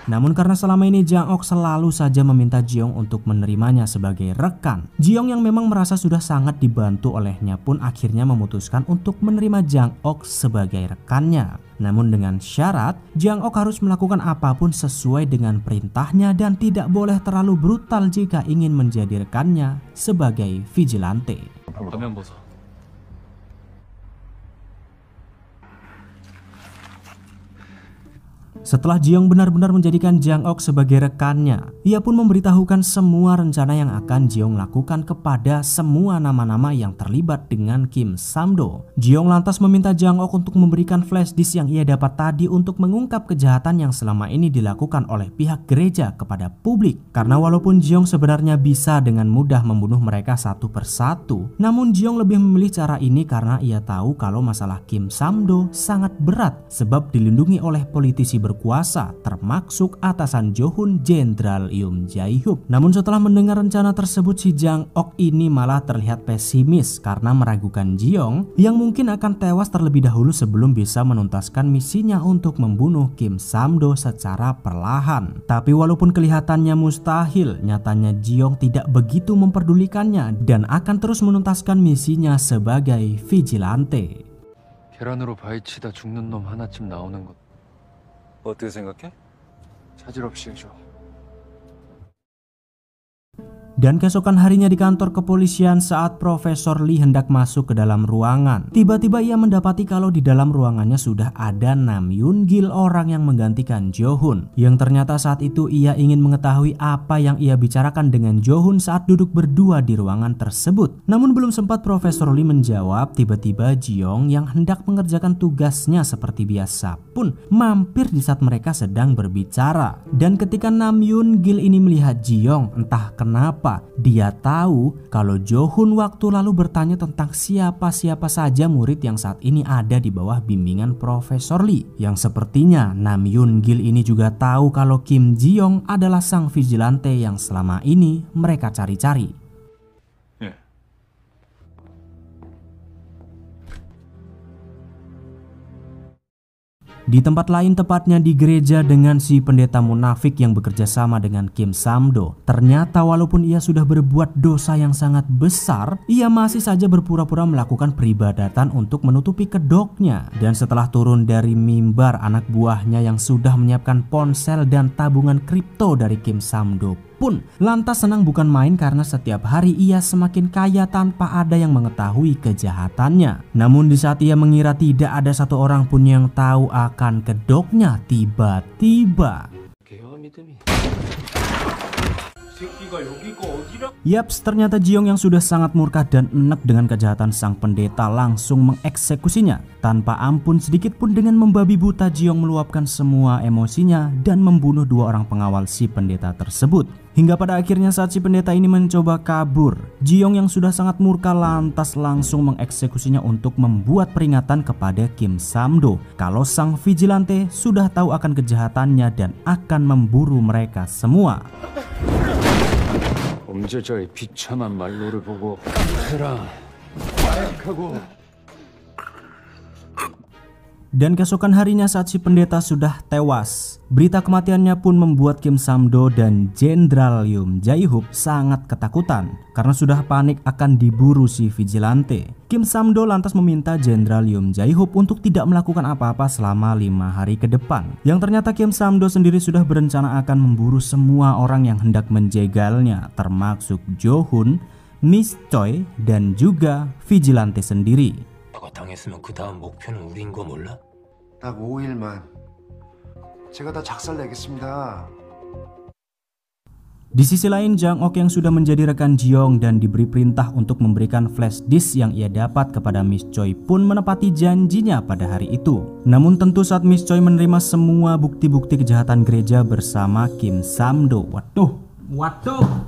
Namun karena selama ini Jang-ok selalu saja meminta Ji-young untuk menerimanya sebagai rekan, Ji-young yang memang merasa sudah sangat dibantu olehnya pun akhirnya memutuskan untuk menerima Jang-ok sebagai rekannya. Namun dengan syarat Jang-ok harus melakukan apapun sesuai dengan perintahnya dan tidak boleh terlalu brutal jika ingin menjadi rekannya sebagai vigilante. Setelah Ji-young benar-benar menjadikan Jang-ok sebagai rekannya, ia pun memberitahukan semua rencana yang akan Ji-young lakukan kepada semua nama-nama yang terlibat dengan Kim Sam-do. Ji-young lantas meminta Jang-ok untuk memberikan flash disk yang ia dapat tadi untuk mengungkap kejahatan yang selama ini dilakukan oleh pihak gereja kepada publik. Karena walaupun Ji-young sebenarnya bisa dengan mudah membunuh mereka satu persatu, namun Ji-young lebih memilih cara ini karena ia tahu kalau masalah Kim Sam-do sangat berat sebab dilindungi oleh politisi berkuasa berkuasa, termasuk atasan Jo-hun, Jenderal Yoon Jae-hyuk. Namun setelah mendengar rencana tersebut, si Jang-ok ini malah terlihat pesimis karena meragukan Ji-young yang mungkin akan tewas terlebih dahulu sebelum bisa menuntaskan misinya untuk membunuh Kim Sam-do secara perlahan. Tapi walaupun kelihatannya mustahil, nyatanya Ji-young tidak begitu memperdulikannya dan akan terus menuntaskan misinya sebagai vigilante. 계란으로 바위치다 죽는 놈 하나쯤 나오는 것 어떻게 생각해? 차질 없이 해줘. Dan keesokan harinya di kantor kepolisian saat Profesor Lee hendak masuk ke dalam ruangan, tiba-tiba ia mendapati kalau di dalam ruangannya sudah ada Nam Yoon-gil, orang yang menggantikan Jo-hun, yang ternyata saat itu ia ingin mengetahui apa yang ia bicarakan dengan Jo-hun saat duduk berdua di ruangan tersebut. Namun belum sempat Profesor Lee menjawab, tiba-tiba Ji-young yang hendak mengerjakan tugasnya seperti biasa pun mampir di saat mereka sedang berbicara. Dan ketika Nam Yoon-gil ini melihat Ji-young, entah kenapa dia tahu kalau Jo-hun waktu lalu bertanya tentang siapa-siapa saja murid yang saat ini ada di bawah bimbingan Profesor Lee. Yang sepertinya Nam Yoon-gil ini juga tahu kalau Kim Ji-young adalah sang vigilante yang selama ini mereka cari-cari. Di tempat lain, tepatnya di gereja dengan si pendeta munafik yang bekerja sama dengan Kim Sam-do, ternyata walaupun ia sudah berbuat dosa yang sangat besar, ia masih saja berpura-pura melakukan peribadatan untuk menutupi kedoknya. Dan setelah turun dari mimbar, anak buahnya yang sudah menyiapkan ponsel dan tabungan kripto dari Kim Sam-do pun lantas senang bukan main karena setiap hari ia semakin kaya tanpa ada yang mengetahui kejahatannya. Namun di saat ia mengira tidak ada satu orang pun yang tahu akan kedoknya, tiba-tiba yaps, ternyata Ji-young yang sudah sangat murka dan enek dengan kejahatan sang pendeta langsung mengeksekusinya tanpa ampun sedikit pun. Dengan membabi buta, Ji-young meluapkan semua emosinya dan membunuh dua orang pengawal si pendeta tersebut. Hingga pada akhirnya saat si pendeta ini mencoba kabur, Ji-young yang sudah sangat murka lantas langsung mengeksekusinya untuk membuat peringatan kepada Kim Sam-do kalau sang vigilante sudah tahu akan kejahatannya dan akan memburu mereka semua. 범죄자의 비참한 말로를 보고 해라 하고. Dan keesokan harinya saat si pendeta sudah tewas, berita kematiannya pun membuat Kim Sam-do dan Jenderal Yoon Jae-hyuk sangat ketakutan karena sudah panik akan diburu si vigilante. Kim Sam-do lantas meminta Jenderal Yoon Jae-hyuk untuk tidak melakukan apa-apa selama 5 hari ke depan. Yang ternyata Kim Sam-do sendiri sudah berencana akan memburu semua orang yang hendak menjegalnya, termasuk Jo-hun, Miss Choi, dan juga vigilante sendiri. 당했으면 그 다음 목표는 우리인 거 몰라? 딱 5일만 제가 다 작살내겠습니다. Di sisi lain, Jang-ok yang sudah menjadi rekan Ji-young dan diberi perintah untuk memberikan flash disk yang ia dapat kepada Miss Choi pun menepati janjinya pada hari itu. Namun tentu saat Miss Choi menerima semua bukti-bukti kejahatan gereja bersama Kim Sam-do. Waduh,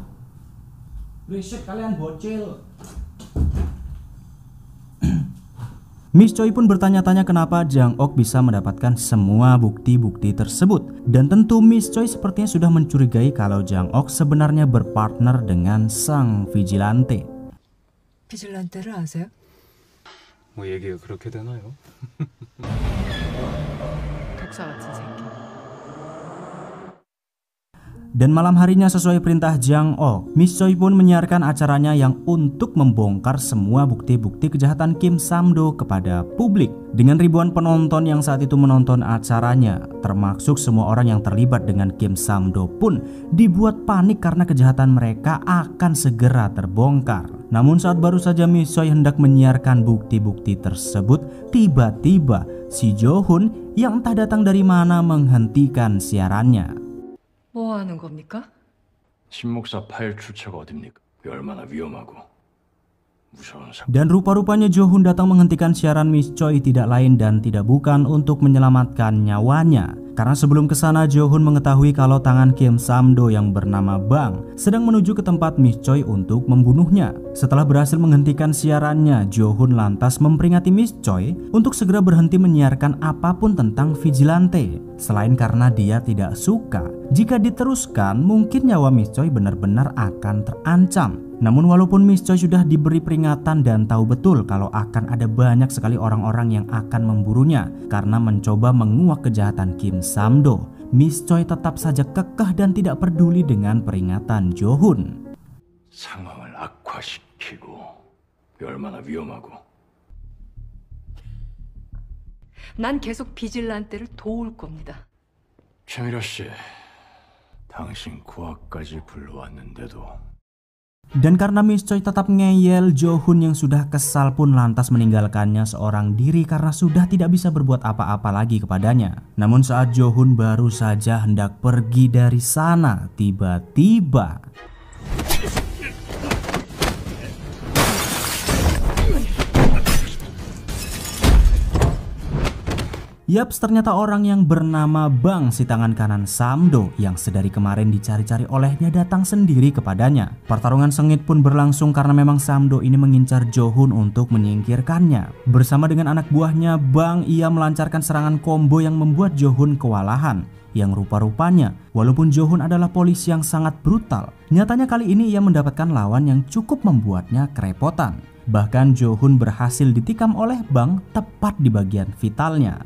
berisik kalian bocil. Miss Choi pun bertanya-tanya kenapa Jang-ok bisa mendapatkan semua bukti-bukti tersebut. Dan tentu Miss Choi sepertinya sudah mencurigai kalau Jang-ok sebenarnya berpartner dengan sang vigilante. 비질란테를 아세요? 뭐 얘기가 그렇게 되나요? 독사 같은 새끼. Dan malam harinya sesuai perintah Jang-ok, Miss Choi pun menyiarkan acaranya yang untuk membongkar semua bukti-bukti kejahatan Kim Sam-do kepada publik. Dengan ribuan penonton yang saat itu menonton acaranya, termasuk semua orang yang terlibat dengan Kim Sam-do pun dibuat panik karena kejahatan mereka akan segera terbongkar. Namun saat baru saja Miss Choi hendak menyiarkan bukti-bukti tersebut, tiba-tiba si Jo-hun yang entah datang dari mana menghentikan siarannya. 뭐 하는 겁니까? 신목사 파일 출처가 어딥니까? 그게 얼마나 위험하고 무서운 사람. Dan rupa-rupanya Jo-hun datang menghentikan siaran Miss Choi tidak lain dan tidak bukan untuk menyelamatkan nyawanya. Karena sebelum kesana Jo-hun mengetahui kalau tangan Kim Sam-do yang bernama Bang sedang menuju ke tempat Miss Choi untuk membunuhnya. Setelah berhasil menghentikan siarannya, Jo-hun lantas memperingati Miss Choi untuk segera berhenti menyiarkan apapun tentang vigilante. Selain karena dia tidak suka, jika diteruskan mungkin nyawa Miss Choi benar-benar akan terancam. Namun walaupun Miss Choi sudah diberi peringatan dan tahu betul kalau akan ada banyak sekali orang-orang yang akan memburunya karena mencoba menguak kejahatan Kim Sam-do, Miss Choi tetap saja kekeh dan tidak peduli dengan peringatan Jo-hun. 상황을 악화시키고 얼마나 위험하고. 난 계속 비질란테를 도울 겁니다. 최미라 씨, 당신 구학까지 불러왔는데도. Dan karena Miss Choi tetap ngeyel, Jo-hun yang sudah kesal pun lantas meninggalkannya seorang diri karena sudah tidak bisa berbuat apa-apa lagi kepadanya. Namun saat Jo-hun baru saja hendak pergi dari sana, tiba-tiba yaps, ternyata orang yang bernama Bang si tangan kanan Sam-do yang sedari kemarin dicari-cari olehnya datang sendiri kepadanya. Pertarungan sengit pun berlangsung karena memang Sam-do ini mengincar Jo-hun untuk menyingkirkannya. Bersama dengan anak buahnya Bang, ia melancarkan serangan combo yang membuat Jo-hun kewalahan. Yang rupa-rupanya, walaupun Jo-hun adalah polisi yang sangat brutal, nyatanya kali ini ia mendapatkan lawan yang cukup membuatnya kerepotan. Bahkan Jo-hun berhasil ditikam oleh Bang tepat di bagian vitalnya.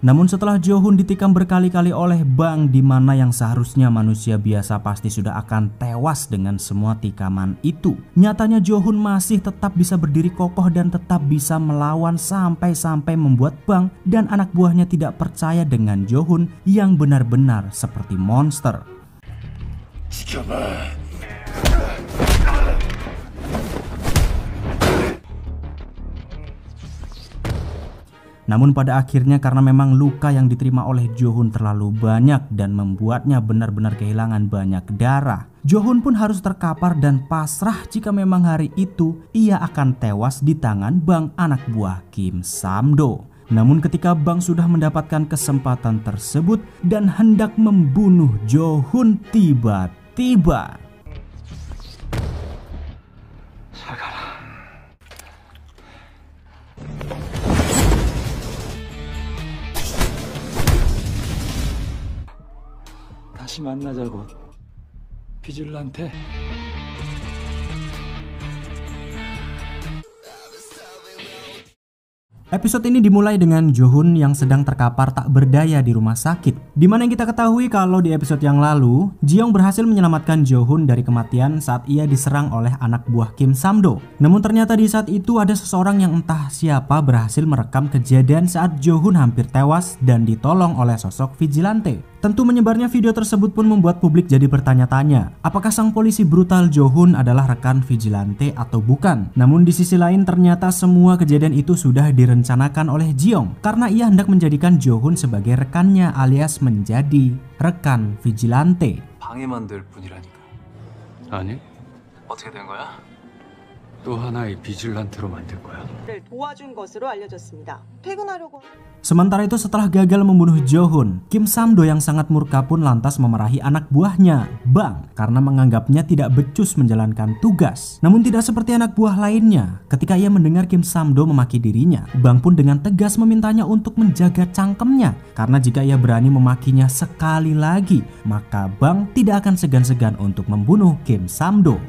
Namun setelah Jo-hun ditikam berkali-kali oleh Bang, di mana yang seharusnya manusia biasa pasti sudah akan tewas dengan semua tikaman itu, nyatanya Jo-hun masih tetap bisa berdiri kokoh dan tetap bisa melawan sampai-sampai membuat Bang dan anak buahnya tidak percaya dengan Jo-hun yang benar-benar seperti monster. Namun pada akhirnya karena memang luka yang diterima oleh Jo-hun terlalu banyak dan membuatnya benar-benar kehilangan banyak darah, Jo-hun pun harus terkapar dan pasrah jika memang hari itu ia akan tewas di tangan Bang anak buah Kim Sam-do. Namun ketika Bang sudah mendapatkan kesempatan tersebut dan hendak membunuh Jo-hun, tiba-tiba 다시 만나자고. 비질란테. Episode ini dimulai dengan Jo-hun yang sedang terkapar tak berdaya di rumah sakit. Dimana yang kita ketahui kalau di episode yang lalu, Ji-young berhasil menyelamatkan Jo-hun dari kematian saat ia diserang oleh anak buah Kim Sam-do. Namun ternyata di saat itu ada seseorang yang entah siapa berhasil merekam kejadian saat Jo-hun hampir tewas dan ditolong oleh sosok vigilante. Tentu menyebarnya video tersebut pun membuat publik jadi bertanya-tanya, apakah sang polisi brutal Jo-hun adalah rekan vigilante atau bukan? Namun di sisi lain ternyata semua kejadian itu sudah direncanakan oleh Ji-young karena ia hendak menjadikan Jo-hun sebagai rekannya alias menjadi rekan vigilante. 방해만 될 뿐이라니까. 아니? 어떻게 된 거야? 또 하나의 비질란테로 만들 거야. 도와준 것으로 알려졌습니다. 퇴근하려고. Sementara itu setelah gagal membunuh Jo-hun, Kim Sam-do yang sangat murka pun lantas memarahi anak buahnya, Bang, karena menganggapnya tidak becus menjalankan tugas. Namun tidak seperti anak buah lainnya, ketika ia mendengar Kim Sam-do memaki dirinya, Bang pun dengan tegas memintanya untuk menjaga cangkemnya, karena jika ia berani memakinya sekali lagi, maka Bang tidak akan segan-segan untuk membunuh Kim Sam-do.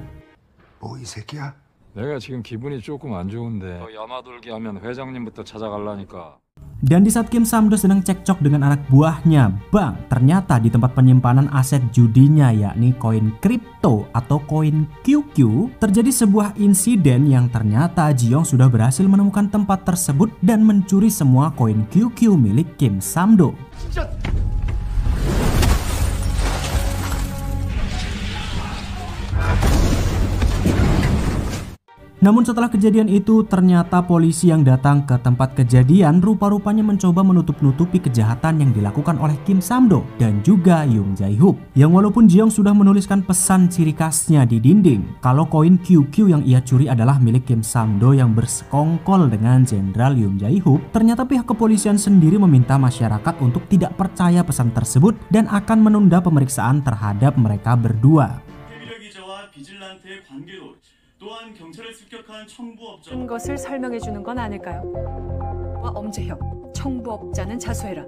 뭐 이 새끼야? 내가 지금 기분이 조금 안 좋은데 더 야마돌기 하면 회장님부터 찾아가려니까. Dan di saat Kim Sam-do sedang cekcok dengan anak buahnya, Bang, ternyata di tempat penyimpanan aset judinya yakni koin kripto atau koin QQ, terjadi sebuah insiden yang ternyata Ji-young sudah berhasil menemukan tempat tersebut dan mencuri semua koin QQ milik Kim Sam-do. Namun setelah kejadian itu ternyata polisi yang datang ke tempat kejadian rupa-rupanya mencoba menutup-nutupi kejahatan yang dilakukan oleh Kim Sam-do dan juga Yoon Jae-hoop. Yang walaupun Ji-young sudah menuliskan pesan ciri khasnya di dinding kalau koin QQ yang ia curi adalah milik Kim Sam-do yang bersekongkol dengan Jenderal Yoon Jae-hoop, ternyata pihak kepolisian sendiri meminta masyarakat untuk tidak percaya pesan tersebut dan akan menunda pemeriksaan terhadap mereka berdua. 비질란테의 관계로 또한 경찰을 습격한 청부업자 것을 설명해 주는 건 아닐까요? 엄재형, 청부업자는 자수해라.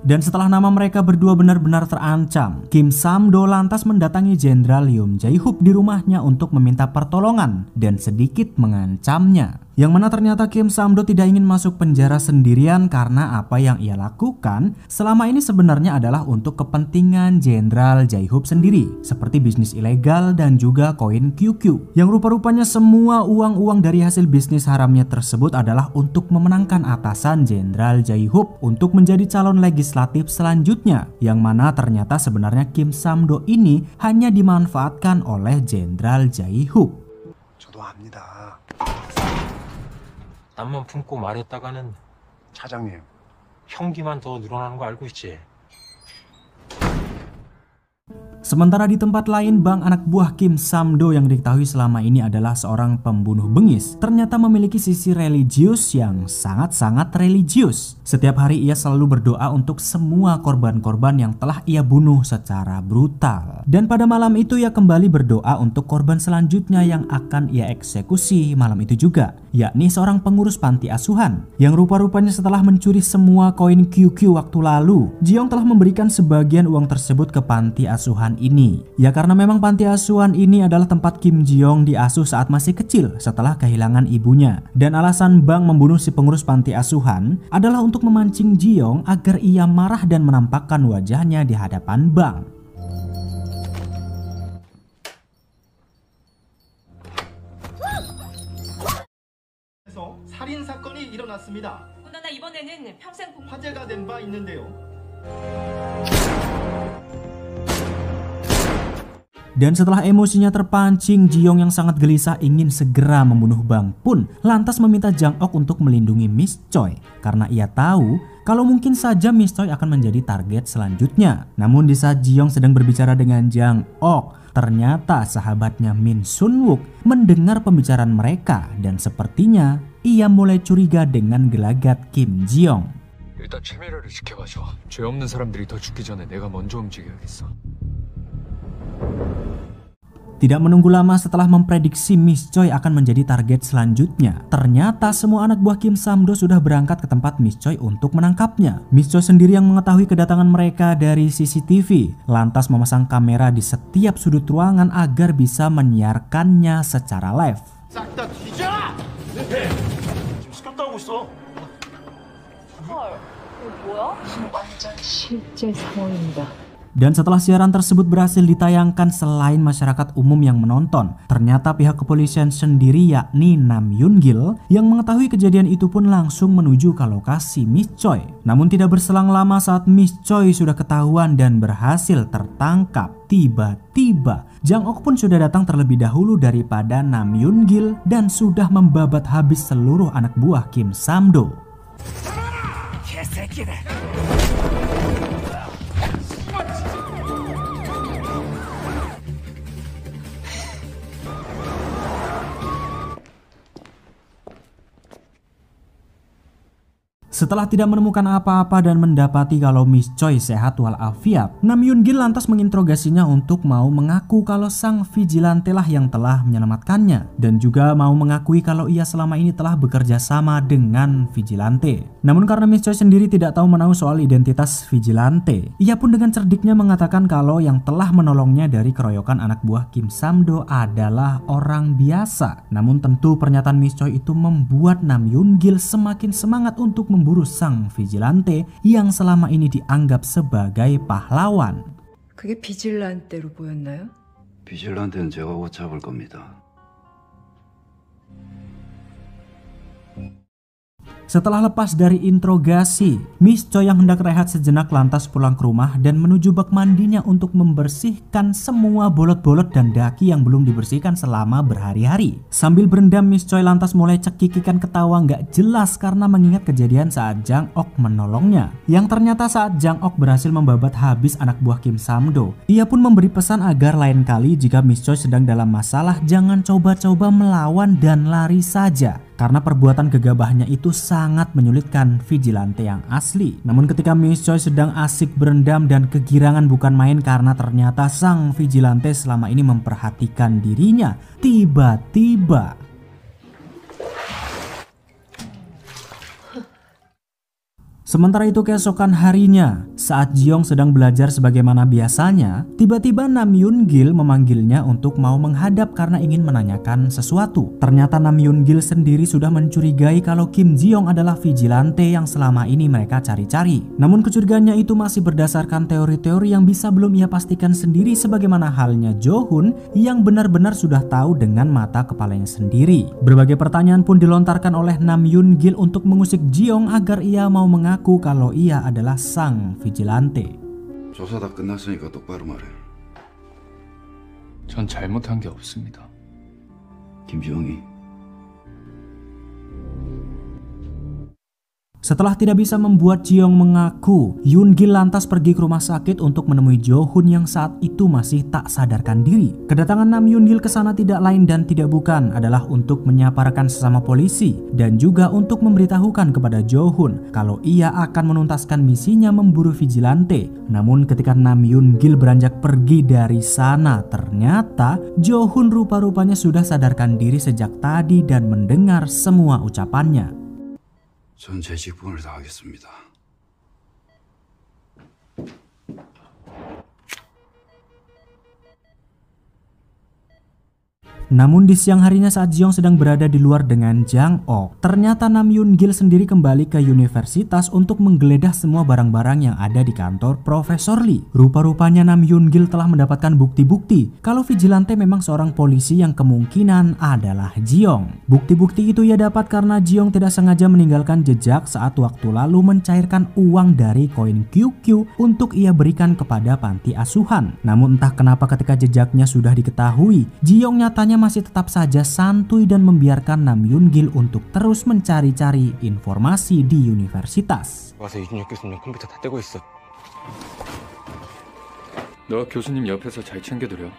Dan setelah nama mereka berdua benar-benar terancam, Kim Sam-do lantas mendatangi Jenderal Yoon Jae-hoop di rumahnya untuk meminta pertolongan dan sedikit mengancamnya. Yang mana ternyata Kim Sam-do tidak ingin masuk penjara sendirian karena apa yang ia lakukan selama ini sebenarnya adalah untuk kepentingan Jenderal Jae-hoop sendiri, seperti bisnis ilegal dan juga koin QQ. Yang rupa-rupanya semua uang-uang dari hasil bisnis haramnya tersebut adalah untuk memenangkan atasan Jenderal Jae-hoop untuk menjadi calon legislatif selanjutnya. Yang mana ternyata sebenarnya Kim Sam-do ini hanya dimanfaatkan oleh Jenderal Jae-hoop. 저도 압니다. 땀만 품고 말했다가는 차장님. 형기만 더 늘어나는 거 알고 있지? Sementara di tempat lain, Bang anak buah Kim Sam-do yang diketahui selama ini adalah seorang pembunuh bengis ternyata memiliki sisi religius yang sangat-sangat religius. Setiap hari ia selalu berdoa untuk semua korban-korban yang telah ia bunuh secara brutal. Dan pada malam itu ia kembali berdoa untuk korban selanjutnya yang akan ia eksekusi malam itu juga, yakni seorang pengurus panti asuhan yang rupa-rupanya setelah mencuri semua koin QQ waktu lalu, Ji-young telah memberikan sebagian uang tersebut ke panti asuhan ini. Ya karena memang panti asuhan ini adalah tempat Kim Ji-young diasuh saat masih kecil setelah kehilangan ibunya. Dan alasan Bang membunuh si pengurus panti asuhan adalah untuk memancing Ji-young agar ia marah dan menampakkan wajahnya di hadapan Bang. 살인 사건이 일어났습니다. 그러나 이번에는 평생 화제가 된 바 있는데요. Dan setelah emosinya terpancing, Ji-young yang sangat gelisah ingin segera membunuh Bang pun lantas meminta Jang-ok untuk melindungi Miss Choi karena ia tahu kalau mungkin saja Miss Choi akan menjadi target selanjutnya. Namun di saat Ji-young sedang berbicara dengan Jang-ok, ternyata sahabatnya Min Sun-wook mendengar pembicaraan mereka dan sepertinya ia mulai curiga dengan gelagat Kim Ji-young. 일단 최미라를 지켜봐줘. 죄 없는 사람들이 더 죽기 전에 내가 먼저 움직여야겠어. Tidak menunggu lama setelah memprediksi Miss Choi akan menjadi target selanjutnya, ternyata semua anak buah Kim Sam-do sudah berangkat ke tempat Miss Choi untuk menangkapnya. Miss Choi sendiri yang mengetahui kedatangan mereka dari CCTV, lantas memasang kamera di setiap sudut ruangan agar bisa menyiarkannya secara live. 싹 다 뒤져! 네. 지금 스크립트 하고 있어. 헐, 이거 뭐야? 완전 실제 상황입니다. Dan setelah siaran tersebut berhasil ditayangkan, selain masyarakat umum yang menonton, ternyata pihak kepolisian sendiri yakni Nam Yoon-gil yang mengetahui kejadian itu pun langsung menuju ke lokasi Miss Choi. Namun tidak berselang lama saat Miss Choi sudah ketahuan dan berhasil tertangkap, tiba-tiba Jang-ok pun sudah datang terlebih dahulu daripada Nam Yoon-gil dan sudah membabat habis seluruh anak buah Kim Sam-do. Setelah tidak menemukan apa-apa dan mendapati kalau Miss Choi sehat walafiat, Nam Yoon-gil lantas menginterogasinya untuk mau mengaku kalau sang vigilante lah yang telah menyelamatkannya dan juga mau mengakui kalau ia selama ini telah bekerja sama dengan vigilante. Namun karena Miss Choi sendiri tidak tahu menahu soal identitas vigilante, ia pun dengan cerdiknya mengatakan kalau yang telah menolongnya dari keroyokan anak buah Kim Sam-do adalah orang biasa. Namun tentu pernyataan Miss Choi itu membuat Nam Yoon-gil semakin semangat untuk memburu sang vigilante yang selama ini dianggap sebagai pahlawan. 그게 비질란테로 보였나요? 비질란테는 제가 곧 잡을 겁니다. Setelah lepas dari interogasi, Miss Choi yang hendak rehat sejenak lantas pulang ke rumah dan menuju bak mandinya untuk membersihkan semua bolot-bolot dan daki yang belum dibersihkan selama berhari-hari. Sambil berendam, Miss Choi lantas mulai cekikikan ketawa nggak jelas karena mengingat kejadian saat Jang-ok menolongnya. Yang ternyata saat Jang-ok berhasil membabat habis anak buah Kim Sam-do, ia pun memberi pesan agar lain kali jika Miss Choi sedang dalam masalah jangan coba-coba melawan dan lari saja. karena perbuatan gegabahnya itu sangat menyulitkan vigilante yang asli. Namun ketika Miss Choi sedang asik berendam dan kegirangan bukan main karena ternyata sang vigilante selama ini memperhatikan dirinya, tiba-tiba sementara itu keesokan harinya, saat Jiyoung sedang belajar sebagaimana biasanya, tiba-tiba Nam Yoon Gil memanggilnya untuk mau menghadap karena ingin menanyakan sesuatu. Ternyata Nam Yoon Gil sendiri sudah mencurigai kalau Kim Jiyoung adalah vigilante yang selama ini mereka cari-cari. Namun kecurigaannya itu masih berdasarkan teori-teori yang bisa belum ia pastikan sendiri, sebagaimana halnya Jo Hoon yang benar-benar sudah tahu dengan mata kepalanya sendiri. Berbagai pertanyaan pun dilontarkan oleh Nam Yoon Gil untuk mengusik Jiyoung agar ia mau mengaku kalau ia adalah sang vigilante. 조사 다 끝났으니까 똑바로 말해. 전 잘못한 게 없습니다. 김지영이 Setelah tidak bisa membuat Jiyoung mengaku, Yoon Gil lantas pergi ke rumah sakit untuk menemui Jo Hoon yang saat itu masih tak sadarkan diri. Kedatangan Nam Yoon Gil ke sana tidak lain dan tidak bukan adalah untuk menyaparkan sesama polisi dan juga untuk memberitahukan kepada Jo Hoon kalau ia akan menuntaskan misinya memburu vigilante. Namun ketika Nam Yoon Gil beranjak pergi dari sana, ternyata Jo Hoon rupa-rupanya sudah sadarkan diri sejak tadi dan mendengar semua ucapannya. 전 제 직분을 다하겠습니다. Namun di siang harinya saat Jiyoung sedang berada di luar dengan Jang Ok, ternyata Nam Yoon Gil sendiri kembali ke universitas untuk menggeledah semua barang-barang yang ada di kantor Profesor Lee. Rupa-rupanya Nam Yoon Gil telah mendapatkan bukti-bukti kalau vigilante memang seorang polisi yang kemungkinan adalah Jiyoung. Bukti-bukti itu ia dapat karena Jiyoung tidak sengaja meninggalkan jejak saat waktu lalu mencairkan uang dari koin QQ untuk ia berikan kepada panti asuhan. Namun entah kenapa ketika jejaknya sudah diketahui, Jiyoung nyatanya masih tetap saja santuy dan membiarkan Nam Yoon Gil untuk terus mencari-cari informasi di universitas. 와서 이준혁 교수님 컴퓨터 다 떼고 있어. 너 교수님 옆에서 잘 챙겨드려.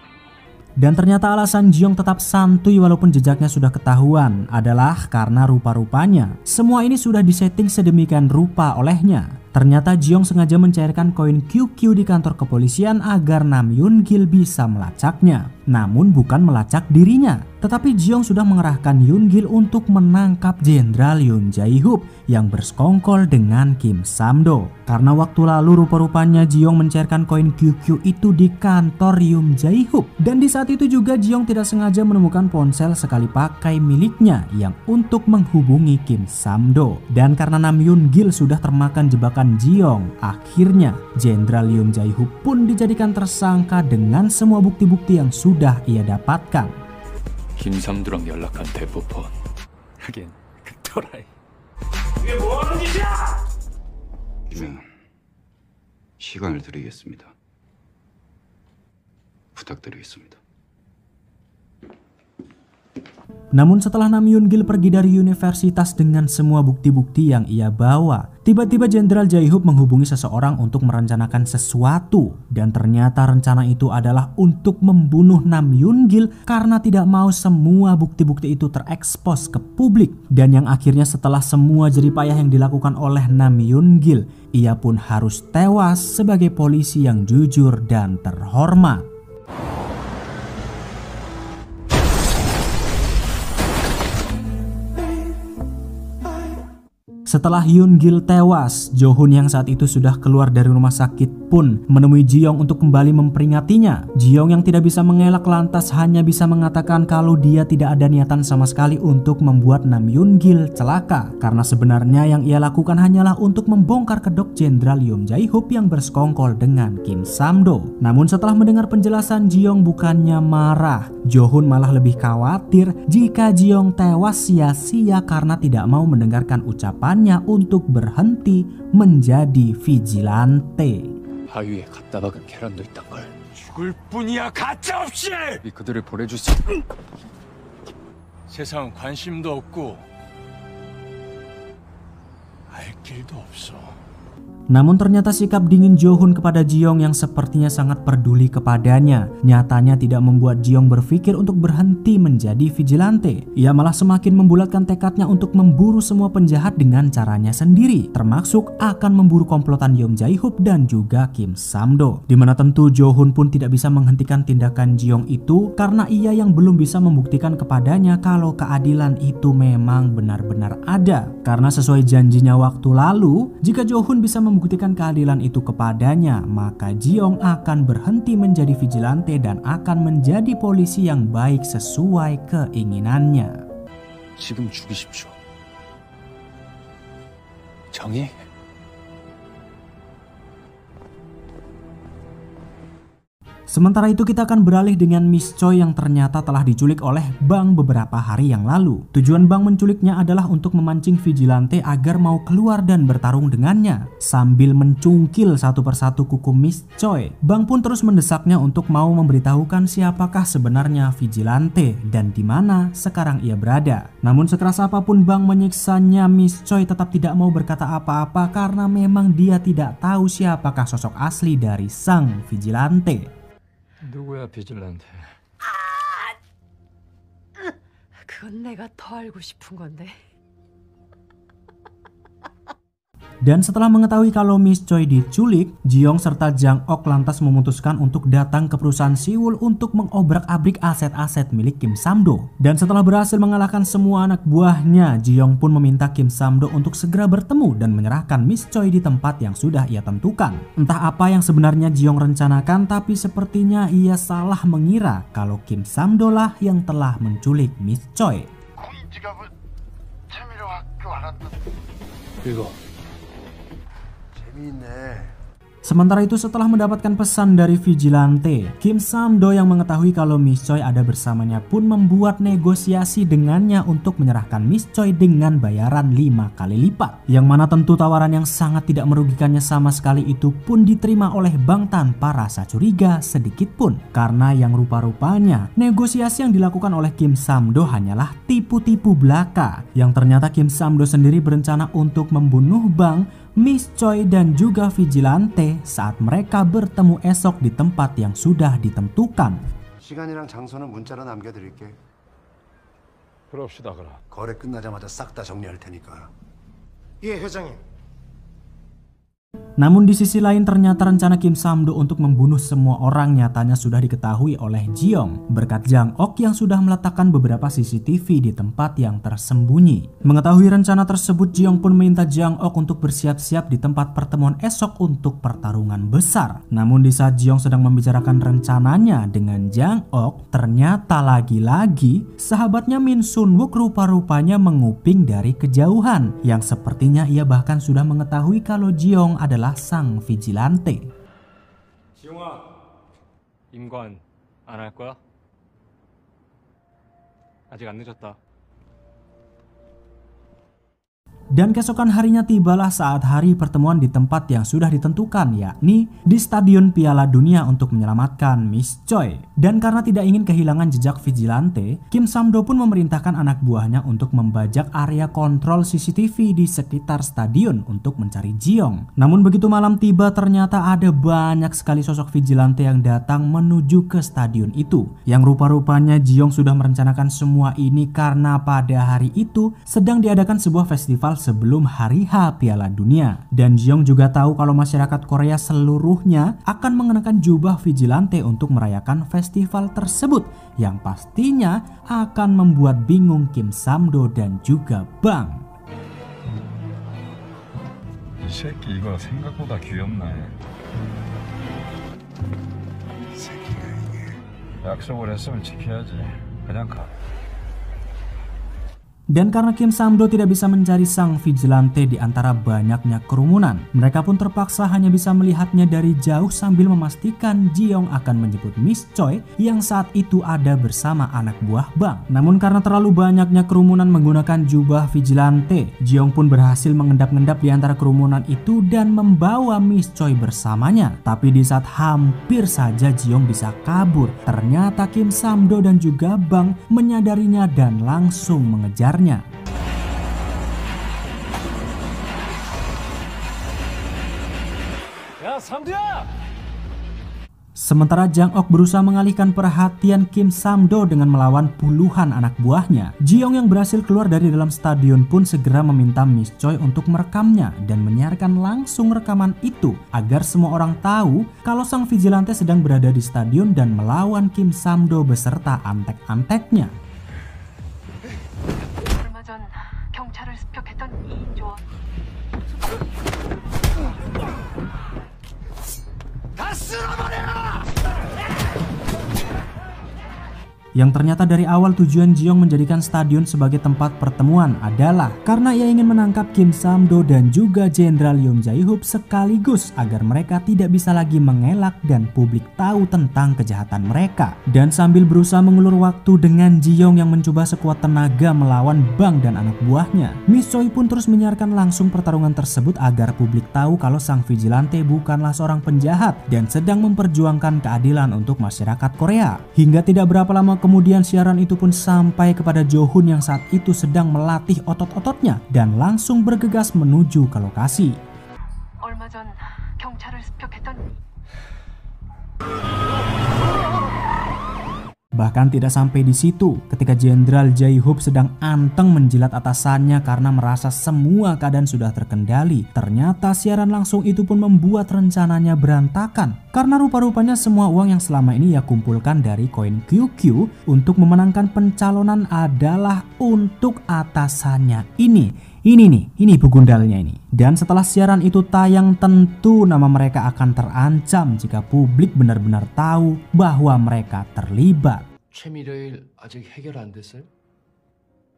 Dan ternyata alasan Jiyoung tetap santuy walaupun jejaknya sudah ketahuan adalah karena rupa-rupanya semua ini sudah disetting sedemikian rupa olehnya. Ternyata Jiyoung sengaja mencairkan koin QQ di kantor kepolisian agar Nam Yoon Gil bisa melacaknya. Namun bukan melacak dirinya, tetapi Jiyoung sudah mengerahkan Yoon Gil untuk menangkap Jenderal Yoon Jae-hoop yang bersekongkol dengan Kim Sam-do. Karena waktu lalu rupa-rupanya Jiyoung mencairkan koin QQ itu di kantor Yoon Jae-hoop. Dan di saat itu juga Jiyoung tidak sengaja menemukan ponsel sekali pakai miliknya yang untuk menghubungi Kim Sam-do. Dan karena Nam Yoon Gil sudah termakan jebakan Jiyoung, akhirnya Jenderal Yoon Jae-hoop pun dijadikan tersangka dengan semua bukti-bukti yang sudah ia dapatkan. 김삼두랑 연락한 대포폰. 하긴 그 또라이. 이게 뭐하는 짓이야? 시간을 드리겠습니다. 부탁드리겠습니다. Namun setelah Nam Yoon Gil pergi dari universitas dengan semua bukti-bukti yang ia bawa, tiba-tiba Jenderal Jae-hoop menghubungi seseorang untuk merencanakan sesuatu. Dan ternyata rencana itu adalah untuk membunuh Nam Yoon Gil karena tidak mau semua bukti-bukti itu terekspos ke publik. Dan yang akhirnya setelah semua jeripayah yang dilakukan oleh Nam Yoon Gil, ia pun harus tewas sebagai polisi yang jujur dan terhormat. Setelah Yoon Gil tewas, Jo Hoon yang saat itu sudah keluar dari rumah sakit pun menemui Jiyoung untuk kembali memperingatinya. Jiyoung yang tidak bisa mengelak lantas hanya bisa mengatakan kalau dia tidak ada niatan sama sekali untuk membuat Nam Yoon Gil celaka. Karena sebenarnya yang ia lakukan hanyalah untuk membongkar kedok Jenderal Yoon Jae-hoop yang bersekongkol dengan Kim Sam-do. Namun setelah mendengar penjelasan Jiyoung bukannya marah, Jo Hoon malah lebih khawatir jika Jiyoung tewas sia-sia karena tidak mau mendengarkan ucapan untuk berhenti menjadi vigilante. 바위에 갖다 박은 계란도 있단 걸. 죽을 뿐이야 가짜없이. 그들을 보내주지. 세상은 관심도 없고 알 길도 없어. Namun ternyata sikap dingin Jo-hun kepada Ji-young yang sepertinya sangat peduli kepadanya nyatanya tidak membuat Ji-young berpikir untuk berhenti menjadi vigilante. Ia malah semakin membulatkan tekadnya untuk memburu semua penjahat dengan caranya sendiri, termasuk akan memburu komplotan Yeon Jae-hoop dan juga Kim Sam-do. Dimana tentu Jo-hun pun tidak bisa menghentikan tindakan Ji-young itu karena ia yang belum bisa membuktikan kepadanya kalau keadilan itu memang benar-benar ada. Karena sesuai janjinya waktu lalu, jika Jo-hun bisa membuktikan keadilan itu kepadanya, maka Ji-young akan berhenti menjadi vigilante dan akan menjadi polisi yang baik sesuai keinginannya. 지금 죽이십시오. 정의? Sementara itu kita akan beralih dengan Miss Choi yang ternyata telah diculik oleh Bang beberapa hari yang lalu. Tujuan Bang menculiknya adalah untuk memancing vigilante agar mau keluar dan bertarung dengannya. Sambil mencungkil satu persatu kuku Miss Choi, Bang pun terus mendesaknya untuk mau memberitahukan siapakah sebenarnya vigilante dan di mana sekarang ia berada. Namun sekeras apapun Bang menyiksanya, Miss Choi tetap tidak mau berkata apa-apa karena memang dia tidak tahu siapakah sosok asli dari sang vigilante. 누구야 비질란테? 그건 내가 더 알고 싶은 건데. Dan setelah mengetahui kalau Miss Choi diculik, Ji-young serta Jang Ok lantas memutuskan untuk datang ke perusahaan Siwul untuk mengobrak-abrik aset-aset milik Kim Sam-do. Dan setelah berhasil mengalahkan semua anak buahnya, Ji-young pun meminta Kim Sam-do untuk segera bertemu dan menyerahkan Miss Choi di tempat yang sudah ia tentukan. Entah apa yang sebenarnya Ji-young rencanakan, tapi sepertinya ia salah mengira kalau Kim Sam-do lah yang telah menculik Miss Choi. 이거 Sementara itu setelah mendapatkan pesan dari vigilante, Kim Sam-do yang mengetahui kalau Miss Choi ada bersamanya pun membuat negosiasi dengannya untuk menyerahkan Miss Choi dengan bayaran 5 kali lipat. Yang mana tentu tawaran yang sangat tidak merugikannya sama sekali itu pun diterima oleh Bang tanpa rasa curiga sedikit pun. Karena yang rupa-rupanya negosiasi yang dilakukan oleh Kim Sam-do hanyalah tipu-tipu belaka. Yang ternyata Kim Sam-do sendiri berencana untuk membunuh Bang, Miss Choi dan juga vigilante saat mereka bertemu esok di tempat yang sudah ditentukan. 시간이랑 장소는 문자로 남겨드릴게. 그럽시다 그럼. 거래 끝나자마자 싹 다 정리할 테니까. 예, 회장님. Namun di sisi lain ternyata rencana Kim Sam-do untuk membunuh semua orang nyatanya sudah diketahui oleh Ji-young berkat Jang Ok yang sudah meletakkan beberapa CCTV di tempat yang tersembunyi. Mengetahui rencana tersebut, Ji-young pun meminta Jang Ok untuk bersiap-siap di tempat pertemuan esok untuk pertarungan besar. Namun di saat Ji-young sedang membicarakan rencananya dengan Jang Ok, ternyata lagi-lagi sahabatnya Min Sun-wook rupa-rupanya menguping dari kejauhan yang sepertinya ia bahkan sudah mengetahui kalau Ji-young adalah sang vigilante. 지용아, 임관 안 할 거야? 아직 안 늦었다. Dan keesokan harinya tibalah saat hari pertemuan di tempat yang sudah ditentukan, yakni di Stadion Piala Dunia untuk menyelamatkan Miss Choi. Dan karena tidak ingin kehilangan jejak vigilante, Kim Sam-do pun memerintahkan anak buahnya untuk membajak area kontrol CCTV di sekitar stadion untuk mencari Ji-young. Namun begitu malam tiba ternyata ada banyak sekali sosok vigilante yang datang menuju ke stadion itu. Yang rupa-rupanya Ji-young sudah merencanakan semua ini karena pada hari itu sedang diadakan sebuah festival sebelum hari H Piala Dunia. Dan Ji-young juga tahu kalau masyarakat Korea seluruhnya akan mengenakan jubah vigilante untuk merayakan festival tersebut yang pastinya akan membuat bingung Kim Sam-do dan juga Bang. 이 새끼 이거 생각보다 귀엽네. 새끼가 이게. 약속을 했으면 지켜야지. 그냥 가. Dan karena Kim Sam-do tidak bisa mencari sang vigilante di antara banyaknya kerumunan, mereka pun terpaksa hanya bisa melihatnya dari jauh sambil memastikan Ji-young akan menjemput Miss Choi yang saat itu ada bersama anak buah Bang. Namun karena terlalu banyaknya kerumunan menggunakan jubah vigilante, Ji-young pun berhasil mengendap-endap di antara kerumunan itu dan membawa Miss Choi bersamanya. Tapi di saat hampir saja Ji-young bisa kabur, ternyata Kim Sam-do dan juga Bang menyadarinya dan langsung mengejar. 야, 삼두야! Sementara Jang Ok berusaha mengalihkan perhatian Kim Sam-do dengan melawan puluhan anak buahnya, Ji-young yang berhasil keluar dari dalam stadion pun segera meminta Miss Choi untuk merekamnya dan menyiarkan langsung rekaman itu agar semua orang tahu kalau sang vigilante sedang berada di stadion dan melawan Kim Sam-do beserta antek-anteknya. 얼마 전 경찰을 습격했던 2인조 Yang ternyata dari awal tujuan Ji-young menjadikan stadion sebagai tempat pertemuan adalah karena ia ingin menangkap Kim Sam-do dan juga Jenderal Yoon Jae-hoop sekaligus agar mereka tidak bisa lagi mengelak dan publik tahu tentang kejahatan mereka. Dan sambil berusaha mengulur waktu dengan Ji-young yang mencoba sekuat tenaga melawan Bang dan anak buahnya, Miss Choi pun terus menyiarkan langsung pertarungan tersebut agar publik tahu kalau sang vigilante bukanlah seorang penjahat dan sedang memperjuangkan keadilan untuk masyarakat Korea. Hingga tidak berapa lama kemudian siaran itu pun sampai kepada Jo-hun yang saat itu sedang melatih otot-ototnya dan langsung bergegas menuju ke lokasi. 얼마 전 경찰을 습격했던 Bahkan tidak sampai di situ, ketika Jenderal Jae-hoop sedang anteng menjilat atasannya karena merasa semua keadaan sudah terkendali, ternyata siaran langsung itu pun membuat rencananya berantakan. Karena rupa-rupanya semua uang yang selama ini ia kumpulkan dari koin QQ untuk memenangkan pencalonan adalah untuk atasannya ini. Ini begundalnya ini. Dan setelah siaran itu tayang, tentu nama mereka akan terancam jika publik benar-benar tahu bahwa mereka terlibat. 최미래일 아직 해결 안 됐어요?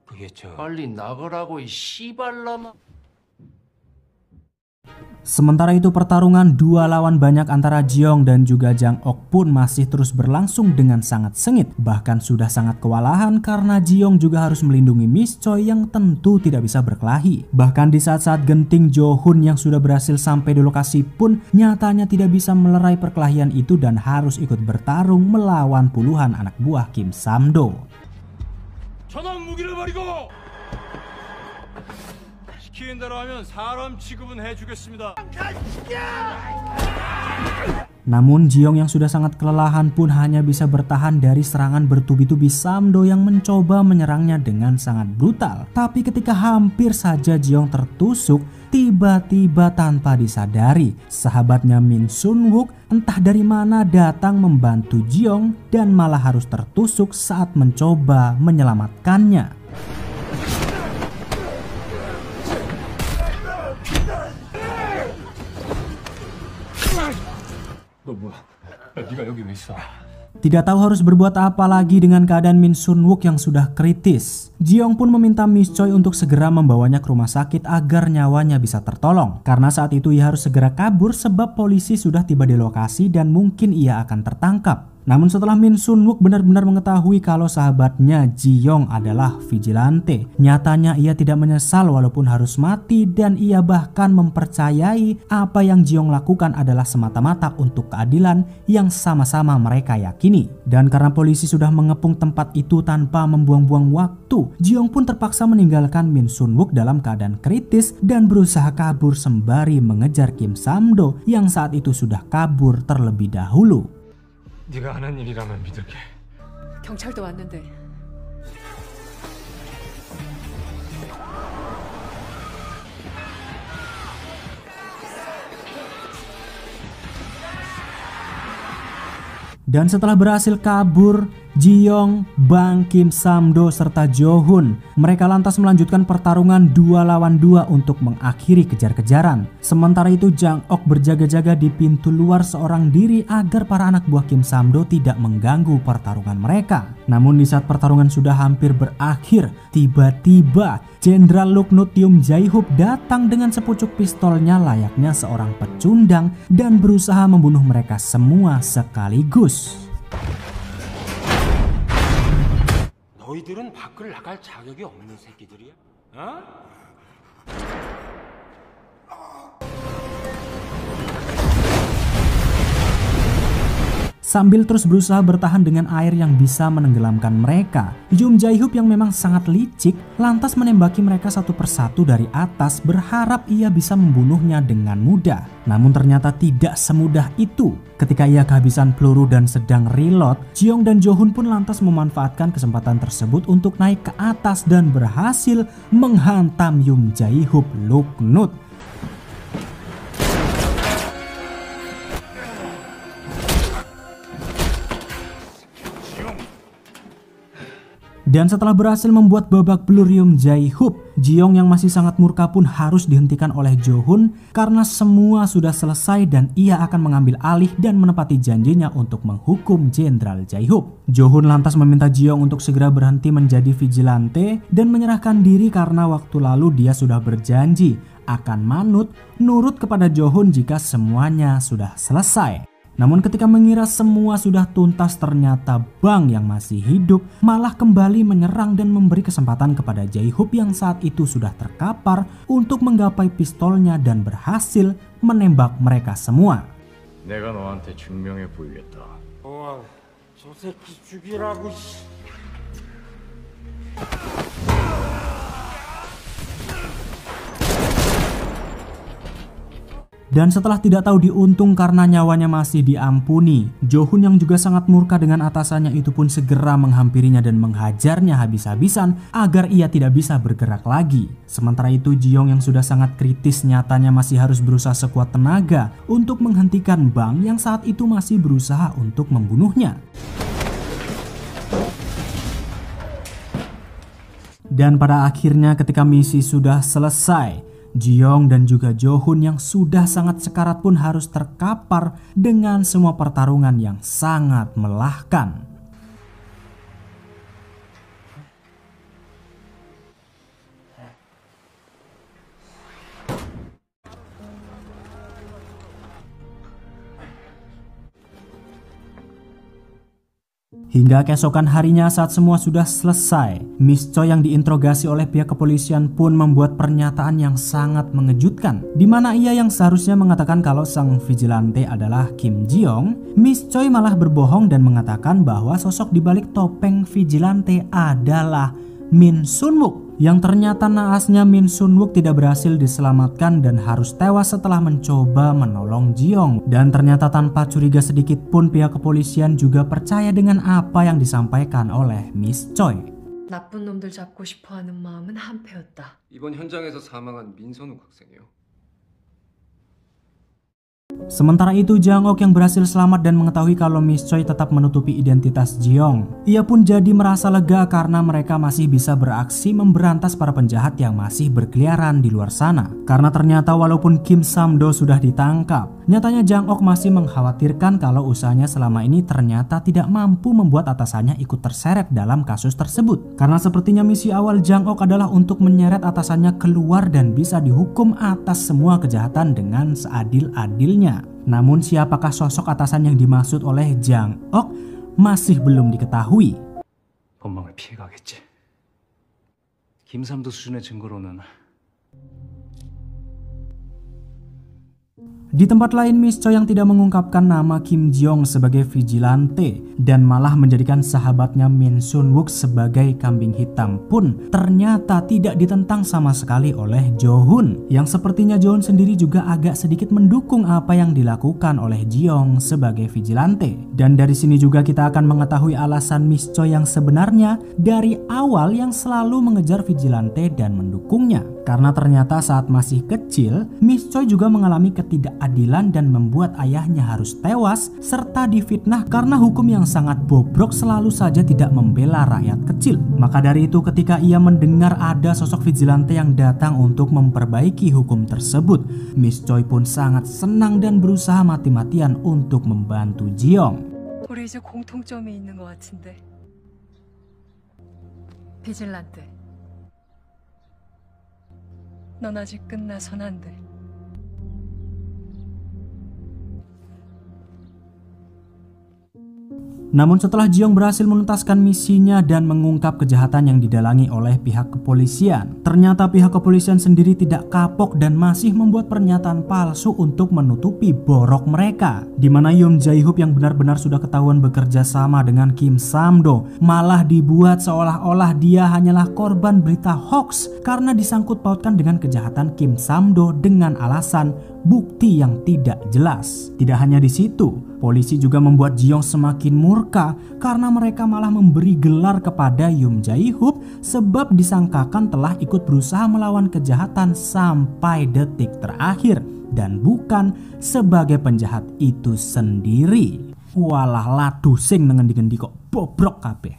그게 빨리 나가라고 이 씨발라마. Sementara itu pertarungan 2 lawan banyak antara Ji-young dan juga Jang Ok pun masih terus berlangsung dengan sangat sengit. Bahkan sudah sangat kewalahan karena Ji-young juga harus melindungi Miss Choi yang tentu tidak bisa berkelahi. Bahkan di saat-saat genting, Jo-hun yang sudah berhasil sampai di lokasi pun nyatanya tidak bisa melerai perkelahian itu dan harus ikut bertarung melawan puluhan anak buah Kim Sam-do. 전원 무기를 버리고 시키는 대로 하면 사람 취급은 해주겠습니다. Namun Ji-young yang sudah sangat kelelahan pun hanya bisa bertahan dari serangan bertubi-tubi Sam-do yang mencoba menyerangnya dengan sangat brutal. Tapi ketika hampir saja Ji-young tertusuk, tiba-tiba tanpa disadari sahabatnya Min Sun-wook entah dari mana datang membantu Ji-young dan malah harus tertusuk saat mencoba menyelamatkannya. Tidak tahu harus berbuat apa lagi dengan keadaan Min Sun-wook yang sudah kritis, Ji-young pun meminta Miss Choi untuk segera membawanya ke rumah sakit agar nyawanya bisa tertolong. Karena saat itu ia harus segera kabur sebab polisi sudah tiba di lokasi dan mungkin ia akan tertangkap. Namun setelah Min Sun-wook benar-benar mengetahui kalau sahabatnya Ji-young adalah vigilante, nyatanya ia tidak menyesal walaupun harus mati dan ia bahkan mempercayai apa yang Ji-young lakukan adalah semata-mata untuk keadilan yang sama-sama mereka yakini. Dan karena polisi sudah mengepung tempat itu tanpa membuang-buang waktu, Ji-young pun terpaksa meninggalkan Min Sun-wook dalam keadaan kritis dan berusaha kabur sembari mengejar Kim Sam-do yang saat itu sudah kabur terlebih dahulu. 네가 하는 일이라면 믿을게. 경찰도 왔는데. Dan setelah berhasil kabur, Ji-young, Bang, Kim Sam-do, serta Jo-hun, mereka lantas melanjutkan pertarungan 2 lawan 2 untuk mengakhiri kejar-kejaran. Sementara itu Jang Ok berjaga-jaga di pintu luar seorang diri agar para anak buah Kim Sam-do tidak mengganggu pertarungan mereka. Namun di saat pertarungan sudah hampir berakhir, tiba-tiba Jenderal Luknut Yoon Jae-hoop datang dengan sepucuk pistolnya layaknya seorang pecundang dan berusaha membunuh mereka semua sekaligus. 너희들은 밖을 나갈 자격이 없는 새끼들이야. 어? sambil terus berusaha bertahan dengan air yang bisa menenggelamkan mereka. Yoon Jae-hyuk yang memang sangat licik lantas menembaki mereka satu persatu dari atas, berharap ia bisa membunuhnya dengan mudah. Namun ternyata tidak semudah itu. Ketika ia kehabisan peluru dan sedang reload, Jiyoung dan Jo-hun pun lantas memanfaatkan kesempatan tersebut untuk naik ke atas dan berhasil menghantam Yoon Jae-hyuk Luknut. Dan setelah berhasil membuat babak belur Yoon Jae-hyuk, Jiyoung yang masih sangat murka pun harus dihentikan oleh Jo-hun karena semua sudah selesai dan ia akan mengambil alih dan menepati janjinya untuk menghukum Jenderal Jae-hyuk. Jo-hun lantas meminta Jiyoung untuk segera berhenti menjadi vigilante dan menyerahkan diri karena waktu lalu dia sudah berjanji akan nurut kepada Jo-hun jika semuanya sudah selesai. Namun ketika mengira semua sudah tuntas, ternyata Bang yang masih hidup malah kembali menyerang dan memberi kesempatan kepada Jae-hyuk yang saat itu sudah terkapar untuk menggapai pistolnya dan berhasil menembak mereka semua. 내가 너한테 증명해 보이겠다. 저 새끼 죽이라고. Dan setelah tidak tahu diuntung karena nyawanya masih diampuni, Jo-hun yang juga sangat murka dengan atasannya itu pun segera menghampirinya dan menghajarnya habis-habisan agar ia tidak bisa bergerak lagi. Sementara itu Jiyoung yang sudah sangat kritis nyatanya masih harus berusaha sekuat tenaga untuk menghentikan Bang yang saat itu masih berusaha untuk membunuhnya. Dan pada akhirnya ketika misi sudah selesai, Jiyoung dan juga Jo-hun yang sudah sangat sekarat pun harus terkapar dengan semua pertarungan yang sangat melelahkan. Hingga keesokan harinya saat semua sudah selesai, Miss Choi yang diinterogasi oleh pihak kepolisian pun membuat pernyataan yang sangat mengejutkan, di mana ia yang seharusnya mengatakan kalau sang vigilante adalah Kim Ji-young, Miss Choi malah berbohong dan mengatakan bahwa sosok di balik topeng vigilante adalah Min Sun-wook, yang ternyata naasnya Min Sun-wook tidak berhasil diselamatkan dan harus tewas setelah mencoba menolong Jiyoung. Dan ternyata tanpa curiga sedikit pun pihak kepolisian juga percaya dengan apa yang disampaikan oleh Miss Choi. 나쁜 놈들 잡고 싶어하는 마음은 한패였다. 이번 현장에서 사망한 민선욱 학생이요. Sementara itu Jang-ok yang berhasil selamat dan mengetahui kalau Miss Choi tetap menutupi identitas Jiyoung, ia pun jadi merasa lega karena mereka masih bisa beraksi memberantas para penjahat yang masih berkeliaran di luar sana. Karena ternyata walaupun Kim Sam-do sudah ditangkap, nyatanya Jang-ok masih mengkhawatirkan kalau usahanya selama ini ternyata tidak mampu membuat atasannya ikut terseret dalam kasus tersebut. Karena sepertinya misi awal Jang-ok adalah untuk menyeret atasannya keluar dan bisa dihukum atas semua kejahatan dengan seadil-adilnya. Namun siapakah sosok atasan yang dimaksud oleh Jang-ok masih belum diketahui. 법망을 피해가겠지. 김삼도 수준의 증거로는. Di tempat lain, Miss Choi yang tidak mengungkapkan nama Kim Ji-young sebagai vigilante dan malah menjadikan sahabatnya Min Sun-wook sebagai kambing hitam pun ternyata tidak ditentang sama sekali oleh Jo-hun, yang sepertinya Jo-hun sendiri juga agak sedikit mendukung apa yang dilakukan oleh Ji-young sebagai vigilante. Dan dari sini juga kita akan mengetahui alasan Miss Choi yang sebenarnya dari awal yang selalu mengejar vigilante dan mendukungnya. Karena ternyata saat masih kecil, Miss Choi juga mengalami ketidakadilan dan membuat ayahnya harus tewas serta difitnah karena hukum yang sangat bobrok selalu saja tidak membela rakyat kecil. Maka dari itu ketika ia mendengar ada sosok vigilante yang datang untuk memperbaiki hukum tersebut, Miss Choi pun sangat senang dan berusaha mati-matian untuk membantu Jiyoung. 우리 이제 공통점이 있는 것 같은데. 비질란테. 넌 아직 끝나선 안 돼. Namun setelah Jiong berhasil menuntaskan misinya dan mengungkap kejahatan yang didalangi oleh pihak kepolisian, ternyata pihak kepolisian sendiri tidak kapok dan masih membuat pernyataan palsu untuk menutupi borok mereka. Di mana Yoon Jae-hoop yang benar-benar sudah ketahuan bekerja sama dengan Kim Sam-do malah dibuat seolah-olah dia hanyalah korban berita hoax karena disangkut pautkan dengan kejahatan Kim Sam-do dengan alasan bukti yang tidak jelas. Tidak hanya di situ, polisi juga membuat Jiong semakin murka karena mereka malah memberi gelar kepada Yoon Jae-hoop sebab disangkakan telah ikut berusaha melawan kejahatan sampai detik terakhir dan bukan sebagai penjahat itu sendiri. Walah ladu sing dengan digendi kok bobrok kabeh.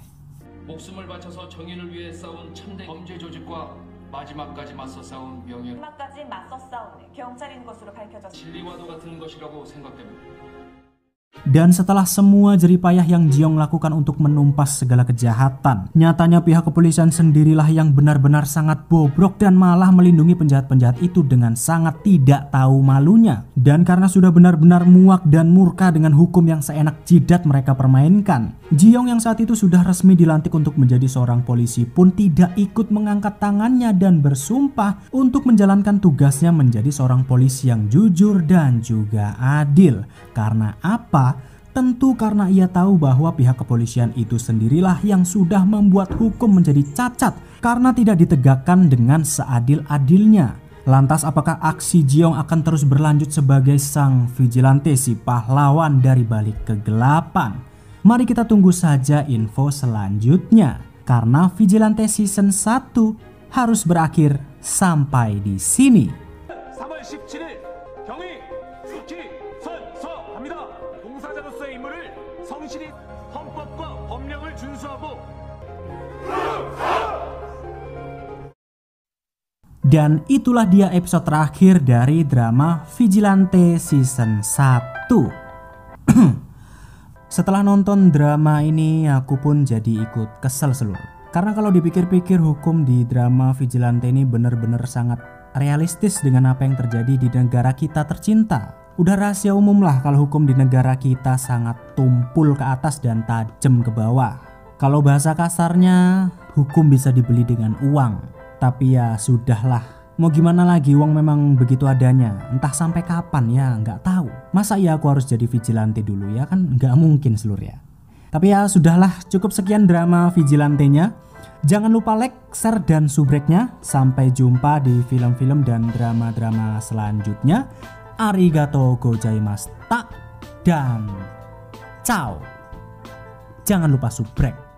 목숨을 바쳐서 정의를 위해 싸운 참대 범죄 조직과 마지막까지 맞서 싸운 명예 마지막까지 맞서 싸운 경찰인 것으로 밝혀졌습니다. 진리와도 같은 것이라고 생각됩니다. Dan setelah semua jeripayah yang Jiong lakukan untuk menumpas segala kejahatan, nyatanya pihak kepolisian sendirilah yang benar-benar sangat bobrok dan malah melindungi penjahat-penjahat itu dengan sangat tidak tahu malunya. Dan karena sudah benar-benar muak dan murka dengan hukum yang seenak jidat mereka permainkan, Jiong yang saat itu sudah resmi dilantik untuk menjadi seorang polisi pun tidak ikut mengangkat tangannya dan bersumpah untuk menjalankan tugasnya menjadi seorang polisi yang jujur dan juga adil. Karena apa? Tentu karena ia tahu bahwa pihak kepolisian itu sendirilah yang sudah membuat hukum menjadi cacat karena tidak ditegakkan dengan seadil-adilnya. Lantas apakah aksi Jiong akan terus berlanjut sebagai sang vigilante si pahlawan dari balik kegelapan? Mari kita tunggu saja info selanjutnya karena Vigilante Season 1 harus berakhir sampai di sini. 3월 17일 경위 수치 선서합니다. 봉사자로서의 임무를 성실히 헌법과 법령을 준수하고 Dan itulah dia episode terakhir dari drama Vigilante Season 1. Setelah nonton drama ini aku pun jadi ikut kesel seluruh. Karena kalau dipikir-pikir hukum di drama Vigilante ini benar-benar sangat realistis dengan apa yang terjadi di negara kita tercinta. Udah rahasia umum lah kalau hukum di negara kita sangat tumpul ke atas dan tajam ke bawah. Kalau bahasa kasarnya, hukum bisa dibeli dengan uang. Tapi ya sudahlah. Mau gimana lagi, uang memang begitu adanya. Entah sampai kapan ya nggak tahu. Masa ya aku harus jadi vigilante dulu ya, kan nggak mungkin seluruh ya. Tapi ya sudahlah, cukup sekian drama Vigilantenya. Jangan lupa like, share, dan subscribe-nya. Sampai jumpa di film-film dan drama-drama selanjutnya. Arigatou gozaimashita dan ciao. Jangan lupa subscribe.